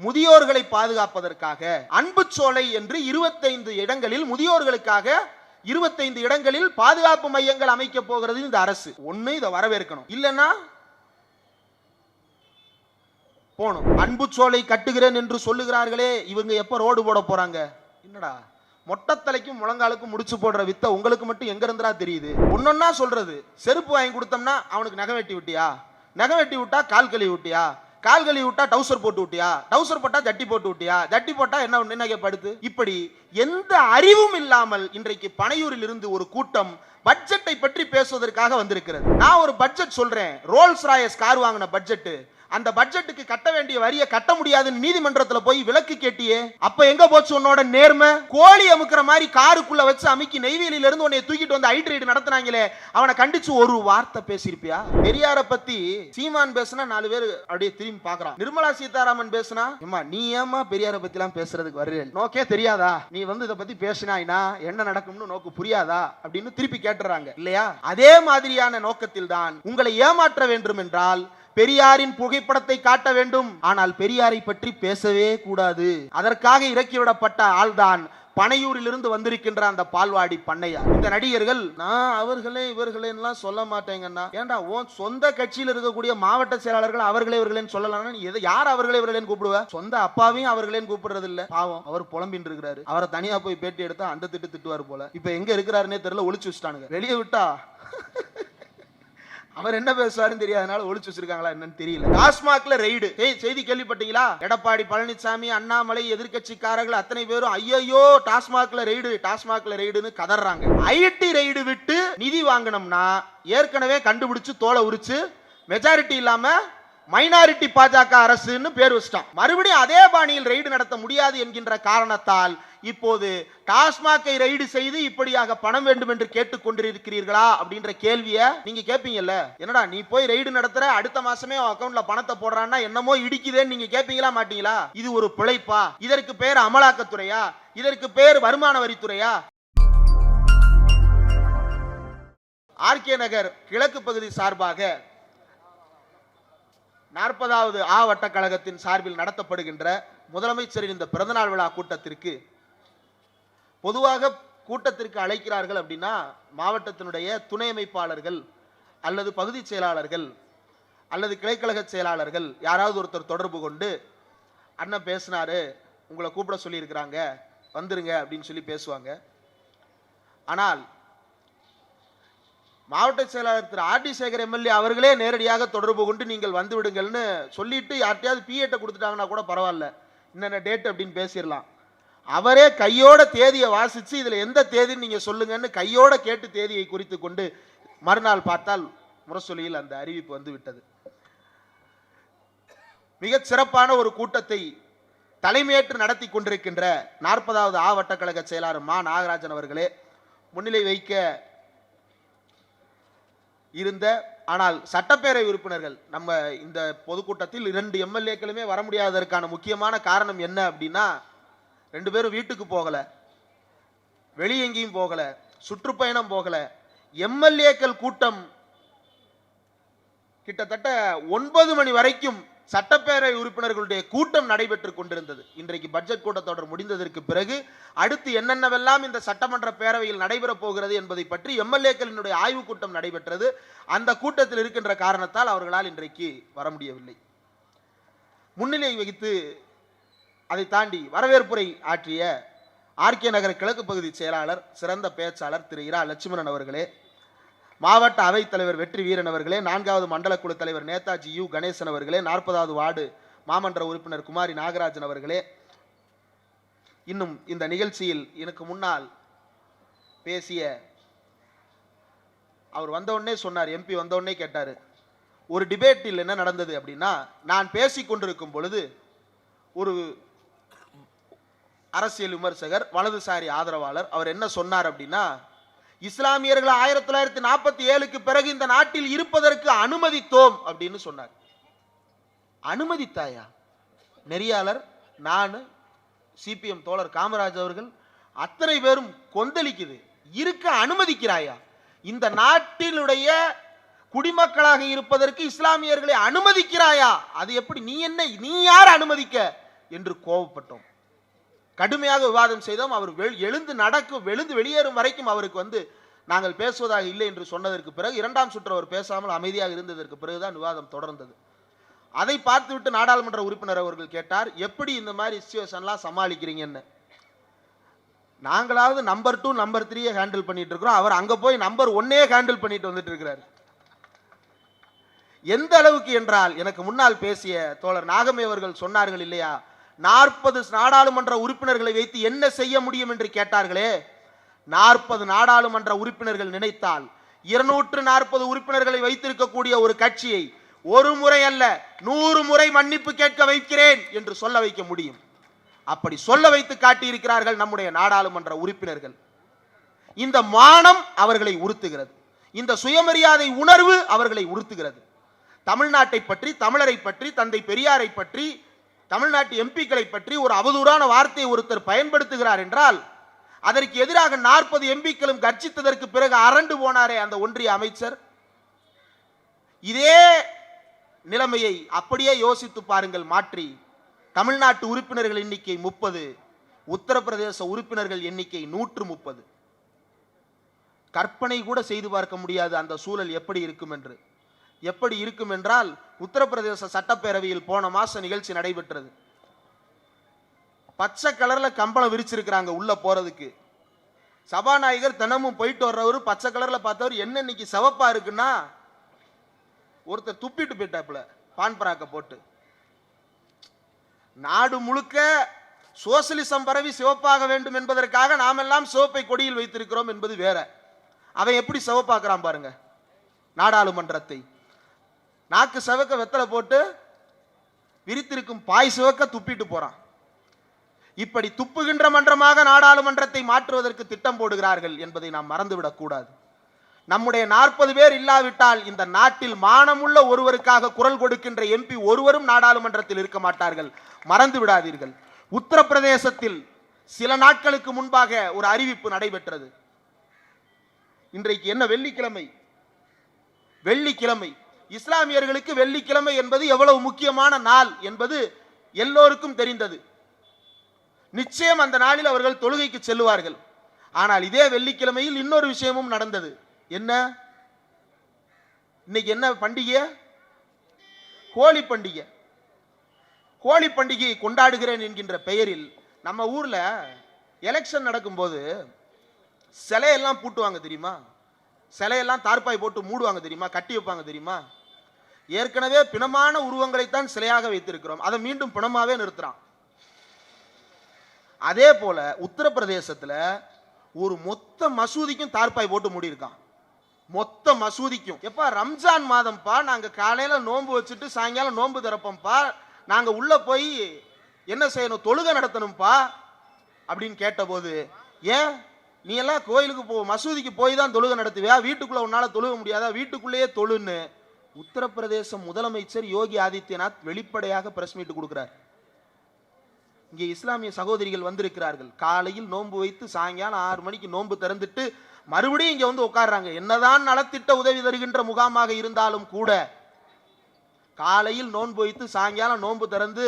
முதியோர்களை பாதுகாப்பதற்காக அன்பு சோலை என்று 25 இடங்களில் முதியோர்களுக்காக 25 இடங்களில் பாதுகாப்பு மையங்கள் அமைக்க போகிறது இந்த அரசு. ஒண்ணு இதை வரவேற்கணும், இல்லைன்னா போணும். அன்பு சோலை கட்டுகிறேன் என்று சொல்லுகிறார்களே, இவங்க எப்ப ரோடு போட போறாங்க? என்னடா மொட்டத்தலைக்கும் முழங்காலுக்கும் முடிச்சு போடுற வித்த உங்களுக்கு மட்டும் எங்க இருந்துடா தெரியுது? ஒன்னொன்னா சொல்றது. செருப்பு வாங்கி கொடுத்தோம்னா அவனுக்கு நகை வெட்டி விட்டியா, நகை வெட்டி விட்டா கால் கழுவி விட்டியா, கால் கழுவி விட்டா டவுசர் போட்டு விட்டியா, டவுசர் போட்டா ஜட்டி போட்டு விட்டியா, ஜட்டி போட்டா என்ன படுத்து? இப்படி எந்த அறிவும் இல்லாமல் இன்றைக்கு பனையூரில் இருந்து ஒரு கூட்டம் பட்ஜெட்டை பற்றி பேசுவதற்காக வந்திருக்கிறது. நான் ஒரு பட்ஜெட் சொல்றேன், ரோல்ஸ் ராயஸ் கார் வாங்கின பட்ஜெட். அந்த பட்ஜெட்டுக்கு கட்ட வேண்டிய வரியை கட்ட முடியாதுன்னு நீதிமன்றத்தில் போய் விலக்கு கேட்டியே, அப்ப எங்க போச்சு உன்னோட நேர்மை? கோழி அமுக்கிற மாதிரி காருக்குள்ள வச்சு அமுக்கி நெய்வேலியில இருந்து உன்னை தூக்கிட்டு வந்து ஹைட் ரைடு நடத்துனாங்களே, அவனை கண்டிச்சு ஒரு வார்த்தை பேசியிருப்பியா? பெரியார பத்தி சீமான் பேசினா 4 பேர் அப்படியே திரும்பி பாக்குறான். நிர்மலா சீதாராமன் பேசினா, நீ ஏமா பெரியார பத்தி எல்லாம் பேசுறதுக்கு வர்றேன், நோக்கே தெரியாதா? நீ வந்து இதை பத்தி பேசினா என்ன நடக்கும்னு நோக்கு புரியாதா அப்படின்னு திருப்பி கேட்டுறாங்க இல்லையா? அதே மாதிரியான நோக்கத்தில் தான் உங்களை ஏமாற்ற வேண்டும் என்றால் பெரியாரின் புகைப்படத்தை காட்ட வேண்டும், ஆனால் பெரியாரை பற்றி பேசவே கூடாது. அதற்காக இறக்கிவிடப்பட்ட ஆள்தான் பனையூரில் இருந்து வந்திருக்கின்ற அந்த பால்வாடி பண்ணையார். இந்த நடிகர்கள் நான் அவர்களே இவர்களே எல்லாம் சொல்ல மாட்டேங்கன்னா, ஏண்டா உன் சொந்த கட்சியில் இருக்கக்கூடிய மாவட்ட செயலாளர்கள் அவர்களே இவர்களேன்னு சொல்லலாம். யார் அவர்களே இவர்களேன்னு கூப்பிடுவ? சொந்த அப்பாவையும் அவர்களேன்னு கூப்பிடுறது இல்ல. பாவம், அவர் புலம்பின்னு இருக்கிறாரு. அவரை தனியா போய் பேட்டி எடுத்தா அந்த திட்டுவார் போல. இப்ப எங்க இருக்கிறாருன்னே தெரியல, ஒளிச்சு வச்சுட்டானுங்க. வெளியே விட்டா அவர் என்ன பேசுவாருன்னு தெரியாதனால ஒளிச்சு வச்சிருக்காங்களா என்னன்னு தெரியல. டாஸ்மாக்ல ரெய்டு செய்தி கேள்விப்பட்டீங்களா? எடப்பாடி பழனிசாமி, அண்ணாமலை, எதிர்கட்சிக்காரர்கள் அத்தனை பேரும் ஐயோ டாஸ்மாக்ல ரெய்டுன்னு கதறாங்க. ஐடி ரெய்டு விட்டு நிதி வாங்கணும்னா ஏற்கனவே கண்டுபிடிச்சு தோலை உரிச்சு மெஜாரிட்டி இல்லாம மைனாரிட்டி பாஜக அரசுன்னு பேர் வச்சிட்டான். மறுபடியும் அதே பாணியில் ரெய்டு நடத்த முடியாது என்கின்ற காரணத்தால் இப்போது டாஸ்மாகை ரெய்டு செய்து இப்படியாக பணம் வேண்டும் என்று கேட்டுக் கொண்டிருக்கிறீர்களா அப்படின்ற கேள்வியை நீங்க கேட்பீங்கல்ல. என்னடா நீ போய் ரெய்டு நடத்துற, அடுத்த மாசமே அக்கவுண்ட்ல பணத்தை போடுறான்னா என்னமோ இடிக்குதேன்னு நீங்க கேட்பீங்களா மாட்டீங்களா? இது ஒரு பிழைப்பா? இதற்கு பேர் அமலாக்கத்துறையா? இதற்கு பேர் வருமான வரித்துறையா? ஆர்கே நகர் கிழக்கு பகுதி சார்பாக 40வது ஆ வட்ட கழகத்தின் சார்பில் நடத்தப்படுகின்ற முதலமைச்சரின் இந்த பிறந்தநாள் விழா கூட்டத்திற்கு பொதுவாக கூட்டத்திற்கு அழைக்கிறார்கள் அப்படின்னா மாவட்டத்தினுடைய துணை அமைப்பாளர்கள் அல்லது பகுதி செயலாளர்கள் அல்லது கிளைக்கழக செயலாளர்கள் யாராவது ஒருத்தர் தொடர்பு கொண்டு அண்ணன் பேசினாரு, உங்களை கூப்பிட சொல்லி இருக்கிறாங்க, வந்துருங்க அப்படின்னு சொல்லி பேசுவாங்க. ஆனால் மாவட்ட செயலாளர் திரு ஆர் டி சேகர் எம்எல்ஏ அவர்களே நேரடியாக தொடர்பு கொண்டு நீங்கள் வந்து விடுங்கள்னு சொல்லிட்டு யார்ட்டையாவது பிஏட்டை கொடுத்துட்டாங்கன்னா கூட பரவாயில்ல, என்னென்ன டேட் அப்படின்னு பேசிடலாம். அவரே கையோட தேதியை வாசிச்சு இதுல எந்த தேதின்னு நீங்க சொல்லுங்கன்னு கையோட கேட்டு தேதியை குறித்து கொண்டு மறுநாள் பார்த்தால் முரசொலியில் அந்த அறிவிப்பு வந்து விட்டது. மிக சிறப்பான ஒரு கூட்டத்தை தலைமையேற்று நடத்தி கொண்டிருக்கின்ற 40வது ஆ வட்டக்கழக செயலாளர் மா நாகராஜன் அவர்களே, முன்னிலை வைக்க இருந்த ஆனால் சட்டப்பேரவை உறுப்பினர்கள் நம்ம இந்த பொதுக்கூட்டத்தில் 2 எம்எல்ஏக்களுமே வர முடியாததற்கான முக்கியமான காரணம் என்ன அப்படின்னா, 2 பேரும் வீட்டுக்கு போகல, வெளியே எங்கேயும் போகல, சுற்றுப்பயணம் போகல. எம்எல்ஏக்கள் கூட்டம் கிட்டத்தட்ட 9 மணி வரைக்கும் சட்டப்பேரவை உறுப்பினர்களுடைய கூட்டம் நடைபெற்றுக் கொண்டிருந்தது. இன்றைக்கு பட்ஜெட் கூட்டத்தொடர் முடிந்ததற்கு பிறகு அடுத்து என்னென்னவெல்லாம் இந்த சட்டமன்ற பேரவையில் நடைபெற போகிறது என்பதை பற்றி எம்எல்ஏக்களினுடைய ஆய்வு கூட்டம் நடைபெற்றது. அந்த கூட்டத்தில் இருக்கின்ற காரணத்தால் அவர்களால் இன்றைக்கு வர முடியவில்லை. முன்னிலை வகித்து அதை தாண்டி வரவேற்புரை ஆற்றிய ஆர்கே நகர் கிழக்கு பகுதி செயலாளர் சிறந்த பேச்சாளர் திரு இரா லட்சுமணன் அவர்களே, மாவட்ட அவைத் தலைவர் வெற்றி வீரன் அவர்களே, 4வது மண்டல குழு தலைவர் நேதாஜி யு கணேசன் அவர்களே, 40வது வார்டு மாமன்ற உறுப்பினர் குமாரி நாகராஜன் அவர்களே, இன்னும் இந்த நிகழ்ச்சியில் எனக்கு முன்னால் பேசிய அவர் வந்தவுடனே சொன்னார், எம்பி வந்தவுடனே கேட்டார், ஒரு டிபேட்டில் என்ன நடந்தது அப்படின்னா, நான் பேசிக் கொண்டிருக்கும் பொழுது ஒரு அரசியல் விமர்சகர் வலதுசாரி ஆதரவாளர் அவர் என்ன சொன்னார் அப்படின்னா, இஸ்லாமியர்கள் 1947க்கு பிறகு இந்த நாட்டில் இருப்பதற்கு அனுமதித்தோம் அப்படின்னு சொன்னார். அனுமதித்தாயா? நெறியாளர், நான், சிபிஎம் தோழர் காமராஜ் அவர்கள் அத்தனை பேரும் கொந்தளிக்குது. இருக்க அனுமதிக்கிறாயா? இந்த நாட்டினுடைய குடிமக்களாக இருப்பதற்கு இஸ்லாமியர்களை அனுமதிக்கிறாயா? அது எப்படி? நீ யார் அனுமதிக்க? என்று கோபப்பட்டோம். கடுமையாக விவாதம் செய்தோம். அவர் எழுந்து வெளியேறும் வரைக்கும் அவருக்கு நாங்கள் பேசுவதாக இல்லை என்று சொன்னதற்கு பிறகு இரண்டாம் சுற்று அவர் பேசாமல் அமைதியாக இருந்ததற்கு பிறகுதான் விவாதம் தொடர்ந்தது. அதை பார்த்துவிட்டு நாடாளுமன்ற உறுப்பினர் அவர்கள் கேட்டார், எப்படி இந்த மாதிரி சிச்சுவேஷன்லாம் சமாளிக்கிறீங்கன்னு. நாங்களாவது நம்பர் 2 நம்பர் 3 ஹேண்டில் பண்ணிட்டு இருக்கிறோம், அவர் அங்க போய் நம்பர் 1 ஹேண்டில் பண்ணிட்டு வந்துட்டு இருக்கிறார். எந்த அளவுக்கு என்றால், எனக்கு முன்னால் பேசிய தோழர் நாகமே அவர்கள் சொன்னார்கள் இல்லையா, 40 நாடாளுமன்ற உறுப்பினர்களை வைத்து என்ன செய்ய முடியும் என்று கேட்டார்களே. 40 நாடாளுமன்ற உறுப்பினர்கள் நினைத்தால் 240 உறுப்பினர்களை வைத்திருக்கக்கூடிய ஒரு கட்சியை ஒரு முறை அல்ல 100 முறை மன்னிப்பு கேட்க வைக்கிறேன் என்று சொல்ல வைக்க முடியும். அப்படி சொல்ல வைத்து காட்டியிருக்கிறார்கள் நம்முடைய நாடாளுமன்ற உறுப்பினர்கள். இந்த மானம் அவர்களை உறுத்துகிறது, இந்த சுயமரியாதை உணர்வு அவர்களை உறுத்துகிறது. தமிழ்நாட்டை பற்றி, தமிழரை பற்றி, தந்தை பெரியாரை பற்றி, தமிழ்நாட்டு எம்பிக்களை பற்றி ஒரு அவதூறான வார்த்தையை ஒருத்தர் பயன்படுத்துகிறார் என்றால் அதற்கு எதிராக 40 எம்பிக்களும் கர்ஜித்ததற்கு பிறகு அரண்டு போனாரே அந்த ஒன்றிய அமைச்சர். இதே நிலைமையை அப்படியே யோசித்து பாருங்கள். மாற்றி தமிழ்நாட்டு உறுப்பினர்கள் எண்ணிக்கை 30, உத்தரப்பிரதேச உறுப்பினர்கள் எண்ணிக்கை 130. கற்பனை கூட செய்து பார்க்க முடியாது அந்த சூழல் எப்படி இருக்கும் என்று. எப்படி இருக்கும் என்றால், உத்தரப்பிரதேச சட்டப்பேரவையில் போன மாசம் நிகழ்ச்சி நடைபெற்றது. பச்சை கலர்ல கம்பளம் விரிச்சிருக்கிறாங்க உள்ள போறதுக்கு. சபாநாயகர் தினமும் போயிட்டு வர்றவர் பச்சை கலர்ல பார்த்தவர், என்ன இன்னைக்கு சிவப்பா இருக்குன்னா ஒருத்தர் துப்பிட்டு போயிட்டாப்புல பான் பராக்க போட்டு. நாடு முழுக்க சோசலிசம் பரவி சிவப்பாக வேண்டும் என்பதற்காக நாம் எல்லாம் சிவப்பை கொடியில் வைத்திருக்கிறோம் என்பது வேற. அவன் எப்படி சிவப்பாக்குறான் பாருங்க நாடாளுமன்றத்தை. நாக்கு சிவக்க வெத்தலை போட்டு விரித்திருக்கும் பாய் சிவக்க துப்பிட்டு போறான். இப்படி துப்புகின்ற மன்றமாக நாடாளுமன்றத்தை மாற்றுவதற்கு திட்டம் போடுகிறார்கள் என்பதை நாம் மறந்துவிடக் கூடாது. நம்முடைய 40 பேர் இல்லாவிட்டால் இந்த நாட்டில் மானமுள்ள ஒருவருக்காக குரல் கொடுக்கின்ற எம்பி ஒருவரும் நாடாளுமன்றத்தில் இருக்க மாட்டார்கள். மறந்து விடாதீர்கள். உத்தரப்பிரதேசத்தில் சில நாட்களுக்கு முன்பாக ஒரு அறிவிப்பு நடைபெற்றது. இன்றைக்கு என்ன வெள்ளிக்கிழமை, வெள்ளிக்கிழமை இஸ்லாமியர்களுக்கு வெள்ளிக்கிழமை என்பது எவ்வளவு முக்கியமான நாள் என்பது எல்லோருக்கும் தெரிந்தது. நிச்சயம் அந்த நாளில் அவர்கள் தொழுகைக்கு செல்லுவார்கள். ஆனால் இதே வெள்ளிக்கிழமையில் இன்னொரு விஷயமும் நடந்தது. என்ன? இன்னைக்கு என்ன பண்டிகை? ஹோலி பண்டிகை. ஹோலி பண்டிகையை கொண்டாடுகிறேன் என்கின்ற பெயரில் நம்ம ஊர்ல எலெக்ஷன் நடக்கும்போது சிலையெல்லாம் பூட்டுவாங்க தெரியுமா? சிலையெல்லாம் தார்பாய் போட்டு மூடுவாங்க தெரியுமா? கட்டி வைப்பாங்க தெரியுமா? ஏற்கனவே பிணமான உருவங்களைத்தான் சிலையாக வைத்திருக்கிறோம், அதை மீண்டும் பிணமாவே நிறுத்துறான். அதே போல உத்தரப்பிரதேசத்துல ஒரு மொத்த மசூதிக்கும் தார்பாய் போட்டு மூடி இருக்கான். மொத்த மசூதிக்கும். எப்பா ரம்ஜான் மாதம்ப்பா, நாங்க காலையில நோன்பு வச்சுட்டு சாயங்காலம் நோன்பு திறப்போம்ப்பா, நாங்க உள்ள போய் என்ன செய்யணும், தொழுகை நடத்தணும்ப்பா அப்படின்னு கேட்டபோது, ஏன் நீ எல்லாம் கோயிலுக்கு மசூதிக்கு போய் தான் தொழுகை நடத்துவியா, வீட்டுக்குள்ள உன்னால தொழுக முடியாதா, வீட்டுக்குள்ளேயே தொழுன்னு உத்தரப்பிரதேச முதலமைச்சர் யோகி ஆதித்யநாத் வெளிப்படையாக பிரஸ் மீட் கொடுக்கிறார். இங்கே இஸ்லாமிய சகோதரிகள் வந்திருக்கிறார்கள், காலையில் நோன்பு வைத்து சாயங்காலம் 6 மணிக்கு நோன்பு திறந்துட்டு மறுபடியும் இங்க வந்து உட்கார்றாங்க. என்னதான் நலத்திட்ட உதவி தருகின்ற முகாமாக இருந்தாலும் கூட காலையில் நோன்பு வைத்து சாயங்காலம் நோன்பு திறந்து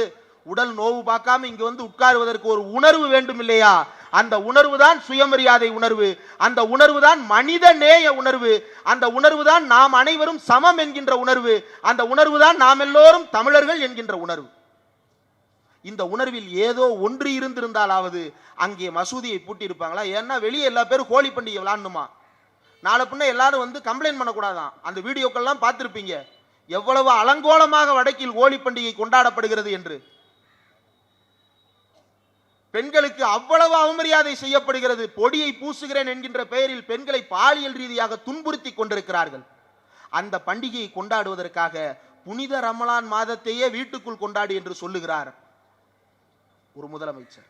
உடல் நோவு பார்க்காம இங்க வந்து உட்காருவதற்கு ஒரு உணர்வு வேண்டும் இல்லையா? அந்த உணர்வு தான் சுயமரியாதை உணர்வு, அந்த உணர்வு தான் மனித நேய உணர்வு, அந்த உணர்வு தான் நாம் அனைவரும் சமம் என்கின்ற உணர்வு, அந்த உணர்வு தான் நாம் எல்லோரும் தமிழர்கள் என்கின்ற உணர்வு. இந்த உணர்வில் ஏதோ ஒன்று இருந்திருந்தாலாவது அங்கே மசூதியை பூட்டி இருப்பாங்களா? ஏன்னா வெளியே எல்லா பேரும் ஹோலி பண்டிகை விளாடணுமா, நாளை பின்ன எல்லாரும் வந்து கம்ப்ளைண்ட் பண்ணக்கூடாதான். அந்த வீடியோக்கள்லாம் பார்த்திருப்பீங்க, எவ்வளவு அலங்கோலமாக வடக்கில் ஹோலி பண்டிகை கொண்டாடப்படுகிறது என்று. பெண்களுக்கு அவ்வளவு அவமரியாதை செய்யப்படுகிறது. பொடியை பூசுகிறேன் என்கின்ற பெயரில் பெண்களை பாலியல் ரீதியாக துன்புறுத்தி கொண்டிருக்கிறார்கள். அந்த பண்டிகையை கொண்டாடுவதற்காக புனித ரமலான் மாதத்தையே வீட்டுக்குள் கொண்டாடு என்று சொல்லுகிறார் ஒரு முதலமைச்சர்.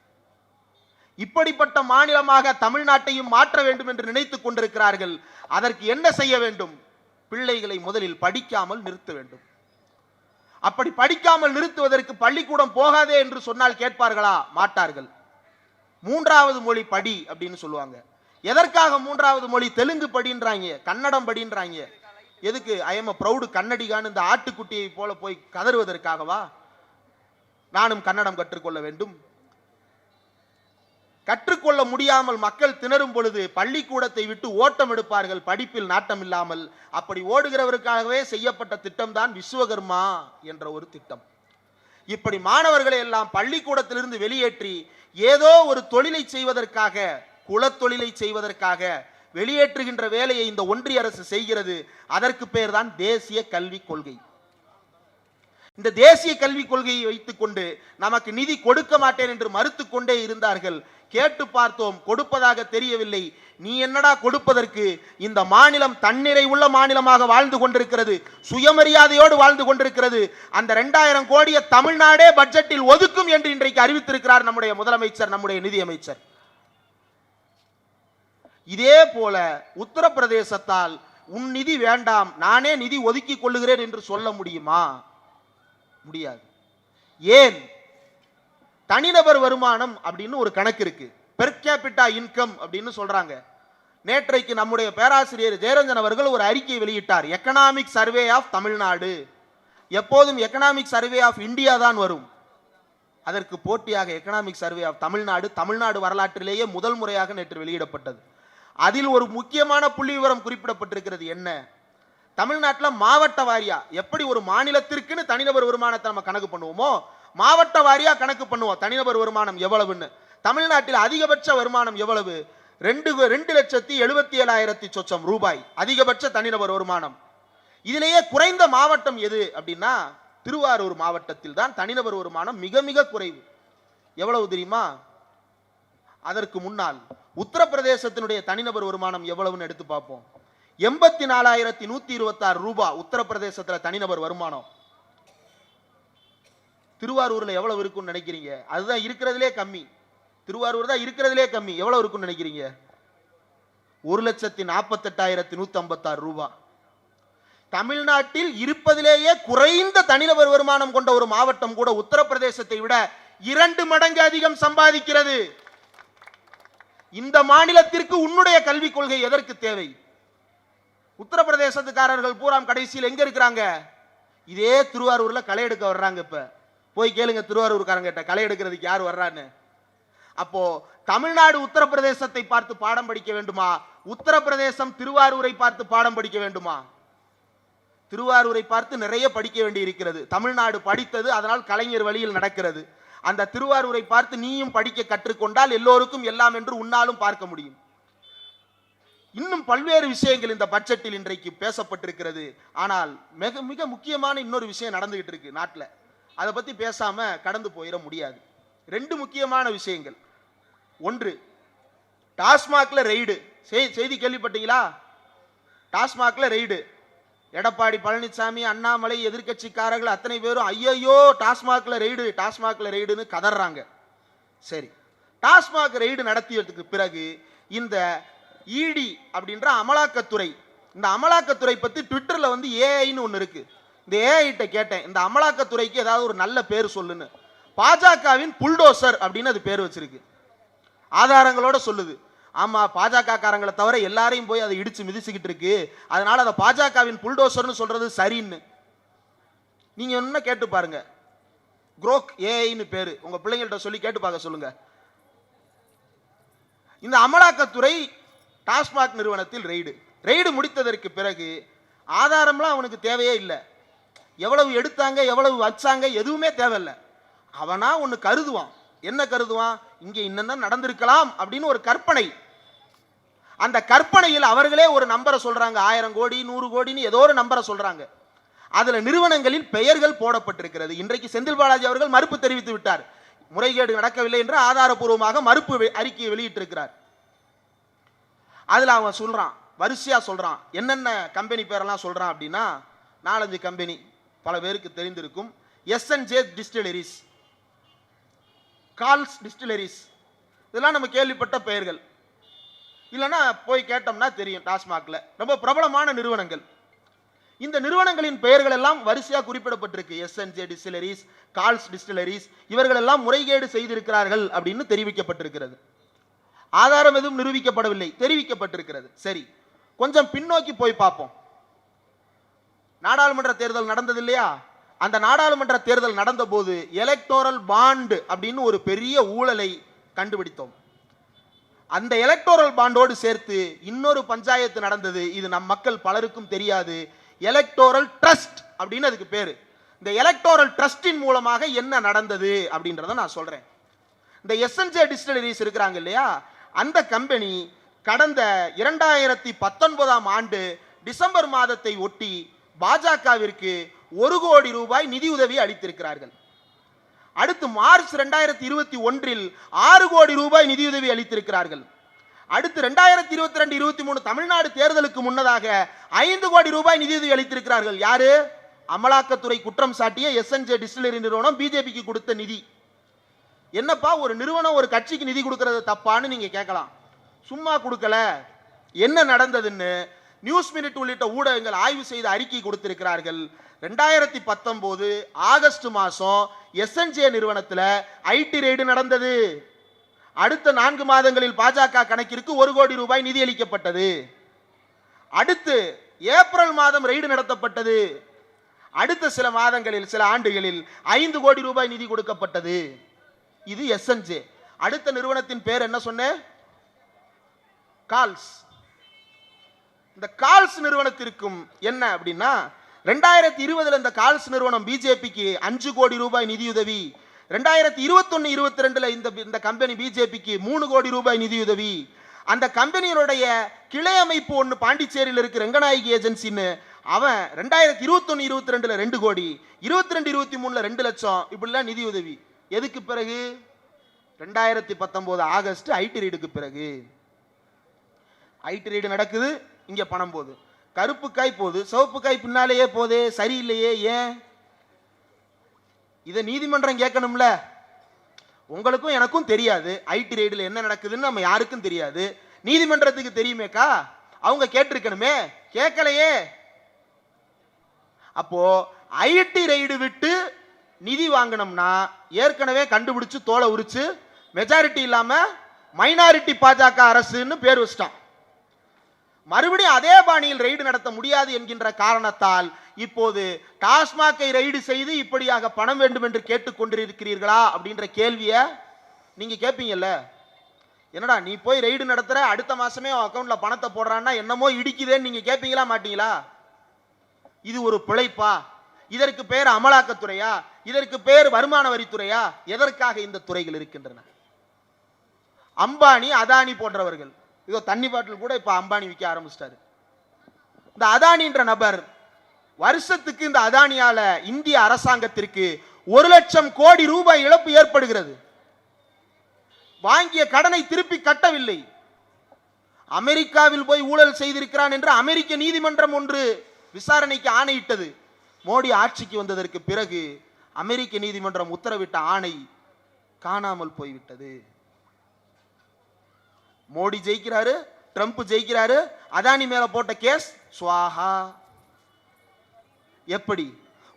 இப்படிப்பட்ட மாநிலமாக தமிழ்நாட்டையும் மாற்ற வேண்டும் என்று நினைத்துக் கொண்டிருக்கிறார்கள். அதற்கு என்ன செய்ய வேண்டும்? பிள்ளைகளை முதலில் படிக்காமல் நிறுத்த வேண்டும். அப்படி படிக்காமல் நிறுத்துவதற்கு பள்ளிக்கூடம் போகாதே என்று சொன்னால் கேட்பார்களா? மாட்டார்கள். 3வது மொழி படி அப்படின்னு சொல்லுவாங்க. எதற்காக 3வது மொழி? தெலுங்கு படின்றாங்க, கன்னடம் படின்றாங்க. எதுக்கு? ஐ எம் ப்ரௌடு கன்னடிகான்னு இந்த ஆட்டுக்குட்டியை போல போய் கதறுவதற்காகவா? நானும் கன்னடம் கற்றுக்கொள்ள வேண்டும். கற்றுக்கொள்ள முடியாமல் மக்கள் திணறும் பொழுது பள்ளிக்கூடத்தை விட்டு ஓட்டம் எடுப்பார்கள், படிப்பில் நாட்டம் இல்லாமல். அப்படி ஓடுகிறவருக்காகவே செய்யப்பட்ட திட்டம் தான் விஸ்வகர்மா என்ற ஒரு திட்டம். இப்படி மாணவர்களை எல்லாம் பள்ளிக்கூடத்திலிருந்து வெளியேற்றி ஏதோ ஒரு தொழிலை செய்வதற்காக, குலத்தொழிலை செய்வதற்காக வெளியேற்றுகின்ற வேலையை இந்த ஒன்றிய அரசு செய்கிறது. அதற்கு பெயர் தான் தேசிய கல்விக் கொள்கை. இந்த தேசிய கல்விக் கொள்கையை வைத்துக் கொண்டு நமக்கு நிதி கொடுக்க மாட்டேன் என்று மறுத்து கொண்டே இருந்தார்கள். கேட்டு பார்த்தோம், கொடுப்பதாக தெரியவில்லை. நீ என்னடா கொடுப்பதற்கு? இந்த மாநிலம் தன்னிறை உள்ள மாநிலமாக வாழ்ந்து கொண்டிருக்கிறது, சுயமரியாதையோடு வாழ்ந்து கொண்டிருக்கிறது. அந்த 2000 கோடியை தமிழ்நாடே பட்ஜெட்டில் ஒதுக்கும் என்று இன்றைக்கு அறிவித்திருக்கிறார் நம்முடைய முதலமைச்சர், நம்முடைய நிதியமைச்சர். இதே போல உத்தரப்பிரதேசத்தால் உன் நிதி வேண்டாம், நானே நிதி ஒதுக்கிக் கொள்ளுகிறேன் என்று சொல்ல முடியுமா? முடியாது. ஏன்? தனிநபர் வருமானம் அப்படின்னு ஒரு கணக்கு இருக்கு, பெர் கேபிட்டா இன்கம் அப்படின்னு சொல்றாங்க. நேற்றைக்கு நம்முடைய பேராசிரியர் ஜெயரஞ்சன் அவர்கள் ஒரு அறிக்கை வெளியிட்டார், எக்கனாமிக் சர்வே ஆஃப் தமிழ்நாடு. எப்போதும் எக்கனாமிக் சர்வே ஆஃப் இந்தியா தான் வரும், அதற்கு போட்டியாக economic survey of Tamil Nadu, Tamil Nadu வரலாற்றிலேயே முதல் முறையாக நேற்று வெளியிடப்பட்டது. அதில் ஒரு முக்கியமான புள்ளி விவரம் குறிப்பிடப்பட்டிருக்கிறது. என்ன? தமிழ்நாட்டில் மாவட்ட வாரியா எப்படி ஒரு மாநிலத்திற்குன்னு தனிநபர் வருமானத்தை நம்ம கணக்கு பண்ணுவோமோ, மாவட்ட வாரியா கணக்கு பண்ணுவோம் தனிநபர் வருமானம் எவ்வளவுன்னு. தமிழ்நாட்டில் அதிகபட்ச வருமானம் எவ்வளவு? 2,77,000 சொச்சம் ரூபாய் அதிகபட்ச தனிநபர் வருமானம். இதிலேயே குறைந்த மாவட்டம் எது அப்படின்னா திருவாரூர் மாவட்டத்தில் தான் தனிநபர் வருமானம் மிக மிக குறைவு. எவ்வளவு தெரியுமா? அதற்கு முன்னால் உத்தரப்பிரதேசத்தினுடைய தனிநபர் வருமானம் எவ்வளவுன்னு எடுத்து பார்ப்போம். 84,126 ரூபாய் உத்தரப்பிரதேசத்தில் தனிநபர் வருமானம். திருவாரூர்ல எவ்வளவு இருக்குன்னு நினைக்கிறீங்க? அதுதான் இருக்கிறதுலே கம்மி. திருவாரூர் தான் இருக்கிறதுலே கம்மி. எவ்வளவு இருக்குன்னு நினைக்கிறீங்க? 1,48,156 ரூபாய். தமிழ்நாட்டில் இருப்பதிலேயே குறைந்த தனிநபர் வருமானம் கொண்ட ஒரு மாவட்டம் கூட உத்தரப்பிரதேசத்தை விட 2 மடங்கு அதிகம் சம்பாதிக்கிறது. இந்த மாநிலத்திற்கு உன்னுடைய கல்விக் கொள்கை எதற்கு தேவை? உத்தரப்பிரதேசத்துக்காரர்கள் பூரா கடைசியில் எங்க இருக்கிறாங்க? இதே திருவாரூர்ல களை எடுக்க வர்றாங்க. இப்ப போய் கேளுங்க திருவாரூர்காரங்க கிட்ட, களை எடுக்கிறதுக்கு யார் வர்றான்னு. அப்போ தமிழ்நாடு உத்தரப்பிரதேசத்தை பார்த்து பாடம் படிக்க வேண்டுமா? உத்தரப்பிரதேசம் திருவாரூரை பார்த்து பாடம் படிக்க வேண்டுமா? திருவாரூரை பார்த்து நிறைய படிக்க வேண்டி இருக்கிறது. தமிழ்நாடு படித்தது, அதனால் கலைஞர் வழியில் நடக்கிறது. அந்த திருவாரூரை பார்த்து நீயும் படிக்க கற்றுக்கொண்டால் எல்லோருக்கும் எல்லாம் என்று உன்னாலும் பார்க்க முடியும். இன்னும் பல்வேறு விஷயங்கள் இந்த பட்ஜெட்டில் இன்றைக்கு பேசப்பட்டிருக்கிறது. ஆனால் மிக மிக முக்கியமான இன்னொரு விஷயம் நடந்துகிட்டு இருக்கு நாட்டில். அதை பத்தி பேசாம கடந்து போயிட முடியாது. 2 முக்கியமான விஷயங்கள். ஒன்று, டாஸ்மாக்ல ரெய்டு. செய்தி கேள்விப்பட்டீங்களா? டாஸ்மாக்ல ரெய்டு. எடப்பாடி பழனிசாமி, அண்ணாமலை, எதிர்கட்சிக்காரர்கள் அத்தனை பேரும் ஐயோ டாஸ்மாக்ல ரெய்டு, டாஸ்மாக்ல ரெய்டுன்னு கதறாங்க. சரி, டாஸ்மாக் ரெய்டு நடத்தியதுக்கு பிறகு இந்த இடி அப்படின்ற அமலாக்கத்துறை, இந்த அமலாக்கத்துறை பத்தி ட்விட்டர்ல வந்து ஏஐன்னு ஒன்று இருக்கு. இந்த ஏஐட்ட கேட்டேன், இந்த அமலாக்கத்துறைக்கு ஏதாவது ஒரு நல்ல பேர் சொல்லுன்னு. பாஜகவின் புல்டோசர் அப்படின்னு அது பேர் வச்சிருக்கு, ஆதாரங்களோட சொல்லுது. ஆமா, பாஜக காரங்களை தவிர எல்லாரையும் போய் அதை இடிச்சு மிதிச்சுக்கிட்டு இருக்கு, அதனால அதை பாஜகவின் புல்டோசர்னு சொல்றது சரின்னு. நீங்க என்ன கேட்டு பாருங்க, குரோக் ஏஐன்னு பேரு, உங்க பிள்ளைங்கள்ட்ட சொல்லி கேட்டு பார்க்க சொல்லுங்க. இந்த அமலாக்கத்துறை டாஸ்மாக் நிறுவனத்தில் ரெய்டு முடித்ததற்கு பிறகு ஆதாரம்லாம் அவனுக்கு தேவையே இல்லை. எவ்வளவு எடுத்தாங்க, எவ்வளவு வச்சாங்க, எதுவுமே தேவையில்லை. அவனா ஒன்று கருதுவான். என்ன கருதுவான்? இங்கே இன்னும் நடந்திருக்கலாம் அப்படின்னு ஒரு கற்பனை. அந்த கற்பனையில் அவர்களே ஒரு நம்பரை சொல்றாங்க, 1000 கோடி 100 கோடின்னு ஏதோ ஒரு நம்பரை சொல்றாங்க. அதுல நிறுவனங்களின் பெயர்கள் போடப்பட்டிருக்கிறது. இன்றைக்கு செந்தில் பாலாஜி அவர்கள் மறுப்பு தெரிவித்து விட்டார், முறைகேடு நடக்கவில்லை என்று ஆதாரபூர்வமாக மறுப்பு அறிக்கையை வெளியிட்டிருக்கிறார். அதுல அவன் சொல்றான், வரிசையா சொல்றான். என்னென்ன கம்பெனி பேரெல்லாம் சொல்றான் அப்படின்னா 4-5 கம்பெனி பல பேருக்கு தெரிந்திருக்கும். S&J டிஸ்டிலரிஸ், கால்ஸ் டிஸ்டிலரிஸ், இதெல்லாம் நம்ம கேள்விப்பட்ட பெயர்கள். இல்லைன்னா போய் கேட்டோம்னா தெரியும், டாஸ்மாக்ல ரொம்ப பிரபலமான நிறுவனங்கள். இந்த நிறுவனங்களின் பெயர்கள் எல்லாம் வரிசையாக குறிப்பிடப்பட்டிருக்கு. S&J டிஸ்டிலரிஸ், கால்ஸ் டிஸ்டிலரிஸ், இவர்கள் எல்லாம் முறைகேடு செய்திருக்கிறார்கள் அப்படின்னு தெரிவிக்கப்பட்டிருக்கிறது. ஆதாரம் எதுவும் நிரூபிக்கப்படவில்லை, தெரிவிக்கப்பட்டிருக்கிறது. சரி, கொஞ்சம் பின்னோக்கி போய் பார்ப்போம். நாடாளுமன்ற தேர்தல் நடந்தது இல்லையா? அந்த நாடாளுமன்ற தேர்தல் நடந்த போது எலக்டோரல் பாண்ட் அப்படின்னு ஒரு பெரிய ஊழலை கண்டுபிடித்தோம். அந்த எலக்டோரல் பாண்டோடு சேர்த்து இன்னொரு பஞ்சாயத்து நடந்தது. இது நம் மக்கள் பலருக்கும் தெரியாது. எலக்டோரல் ட்ரஸ்ட் அப்படின்னு அதுக்கு பேரு. இந்த எலக்டோரல் ட்ரஸ்டின் மூலமாக என்ன நடந்தது அப்படின்றத நான் சொல்றேன். இந்த எஸ்என்ஜே டிஸ்டிலரிஸ் இருக்கிறாங்க இல்லையா, அந்த கம்பெனி கடந்த 2019 ஆண்டு டிசம்பர் மாதத்தை ஒட்டி பாஜகவிற்கு 1 கோடி ரூபாய் நிதியுதவி அளித்திருக்கிறார்கள். அடுத்து மார்ச் 2021 6 கோடி ரூபாய் நிதியுதவி அளித்திருக்கிறார்கள். அடுத்து 2022-23 தமிழ்நாடு தேர்தலுக்கு முன்னதாக 5 கோடி ரூபாய் நிதியுதவி அளித்திருக்கிறார்கள். யாரு? அமலாக்கத்துறை குற்றம் சாட்டிய எஸ்என்ஜே டிஸ்டிலரி நிறுவனம் பிஜேபிக்கு கொடுத்த நிதி. என்னப்பா ஒரு நிறுவனம் ஒரு கட்சிக்கு நிதி கொடுக்கிறது தப்பான்னு நீங்க கேட்கலாம். சும்மா கொடுக்கல, என்ன நடந்ததுன்னு நியூஸ் மினிட் உள்ளிட்ட ஊடகங்கள் ஆய்வு செய்து அறிக்கை கொடுத்திருக்கிறார்கள். 2019 ஆகஸ்ட் மாசம் எஸ்என்ஜே நிறுவனத்தில் ஐடி ரெய்டு நடந்தது. அடுத்த 4 மாதங்களில் பாஜக கணக்கிற்கு 1 கோடி ரூபாய் நிதி அளிக்கப்பட்டது. அடுத்து ஏப்ரல் மாதம் ரெய்டு நடத்தப்பட்டது. அடுத்த சில மாதங்களில் சில ஆண்டுகளில் 5 கோடி ரூபாய் நிதி கொடுக்கப்பட்டது. இது எஸ்என்ஜே. அடுத்த நிறுவனத்தின் பேர் என்ன சொன்னேன்? கால்ஸ். இந்த கால்ஸ் நிறுவனத்திற்கும் என்ன அப்படின்னா 2020 இந்த கால்ஸ் நிறுவனம் பிஜேபிக்கு 5 கோடி ரூபாய் நிதியுதவி. 2021-22 இந்த கம்பெனி பிஜேபிக்கு 3 கோடி ரூபாய் நிதியுதவி. அந்த கம்பெனியினுடைய கிளை அமைப்பு ஒன்று பாண்டிச்சேரியில் இருக்கு, ரெங்கநாயகி ஏஜென்சின்னு. அவன் 2021-22 2 கோடி, 22-23 2 லட்சம் இப்படிலாம் நிதியுதவி. எதுக்கு பிறகு? 2019 ஆகஸ்ட் ஐடி ரெய்டுக்கு பிறகு. ஐடி ரெய்டு நடக்குது, இங்க பணம் போகுது. கருப்பு காய் போகுது, சிவப்பு காய் பின்னாலேயே போதே, சரியில்லையே. ஏன்? இதை நீதிமன்றம் கேட்கணும்ல. உங்களுக்கும் எனக்கும் தெரியாது ஐடி ரெய்டில் என்ன நடக்குதுன்னு, நம்ம யாருக்கும் தெரியாது. நீதிமன்றத்துக்கு தெரியுமேக்கா, அவங்க கேட்டிருக்கணுமே, கேட்கலையே. அப்போ ஐடி ரெய்டு விட்டு நிதி வாங்கணும்னா ஏற்கனவே கண்டுபிடிச்சு தோலை உரிச்சு மெஜாரிட்டி இல்லாம மைனாரிட்டி பாஜக அரசுன்னு பேர் வச்சிட்டான். மறுபடியும் அதே பாணியில் ரெய்டு நடத்த முடியாது என்கின்ற காரணத்தால் இப்போது டாஸ்மாகை ரெய்டு செய்து இப்படியாக பணம் வேண்டும் என்று கேட்டுக்கொண்டிருக்கிறீர்களா அப்படின்ற கேள்வியை நீங்க கேட்பீங்கல்ல. என்னடா நீ போய் ரெய்டு நடத்துற, அடுத்த மாசமே அக்கௌண்ட்ல பணத்தை போடுறான்னா என்னமோ இடிக்குதேன்னு நீங்க கேட்பீங்களா மாட்டீங்களா? இது ஒரு பிழைப்பா? இதற்கு பேர் அமலாக்கத்துறையா? இதற்கு பேர் வருமான வரித்துறையா? எதற்காக இந்த துறைகள் இருக்கின்றன? அம்பானி, அதானி போன்றவர்கள், இதோ தண்ணி பாட்டில் கூட இப்ப அம்பானி விற்க ஆரம்பிச்சிட்டாரு. இந்த அதானின்ற நபர் வருஷத்துக்கு இந்த அதானியால இந்திய அரசாங்கத்திற்கு 1 லட்சம் கோடி ரூபாய் இழப்பு ஏற்படுகிறது. வாங்கிய கடனை திருப்பி கட்டவில்லை. அமெரிக்காவில் போய் ஊழல் செய்திருக்கிறான் என்று அமெரிக்க நீதிமன்றம் ஒன்று விசாரணைக்கு ஆணையிட்டது. மோடி ஆட்சிக்கு வந்ததற்கு பிறகு அமெரிக்க நீதிமன்றம் உத்தரவிட்ட ஆணை காணாமல் போய்விட்டது. மோடி ஜெயிக்கிறாரு, ட்ரம்ப் ஜெயிக்கிறாரு, அதானி மேல போட்ட கேஸ் சுவாஹா. எப்படி?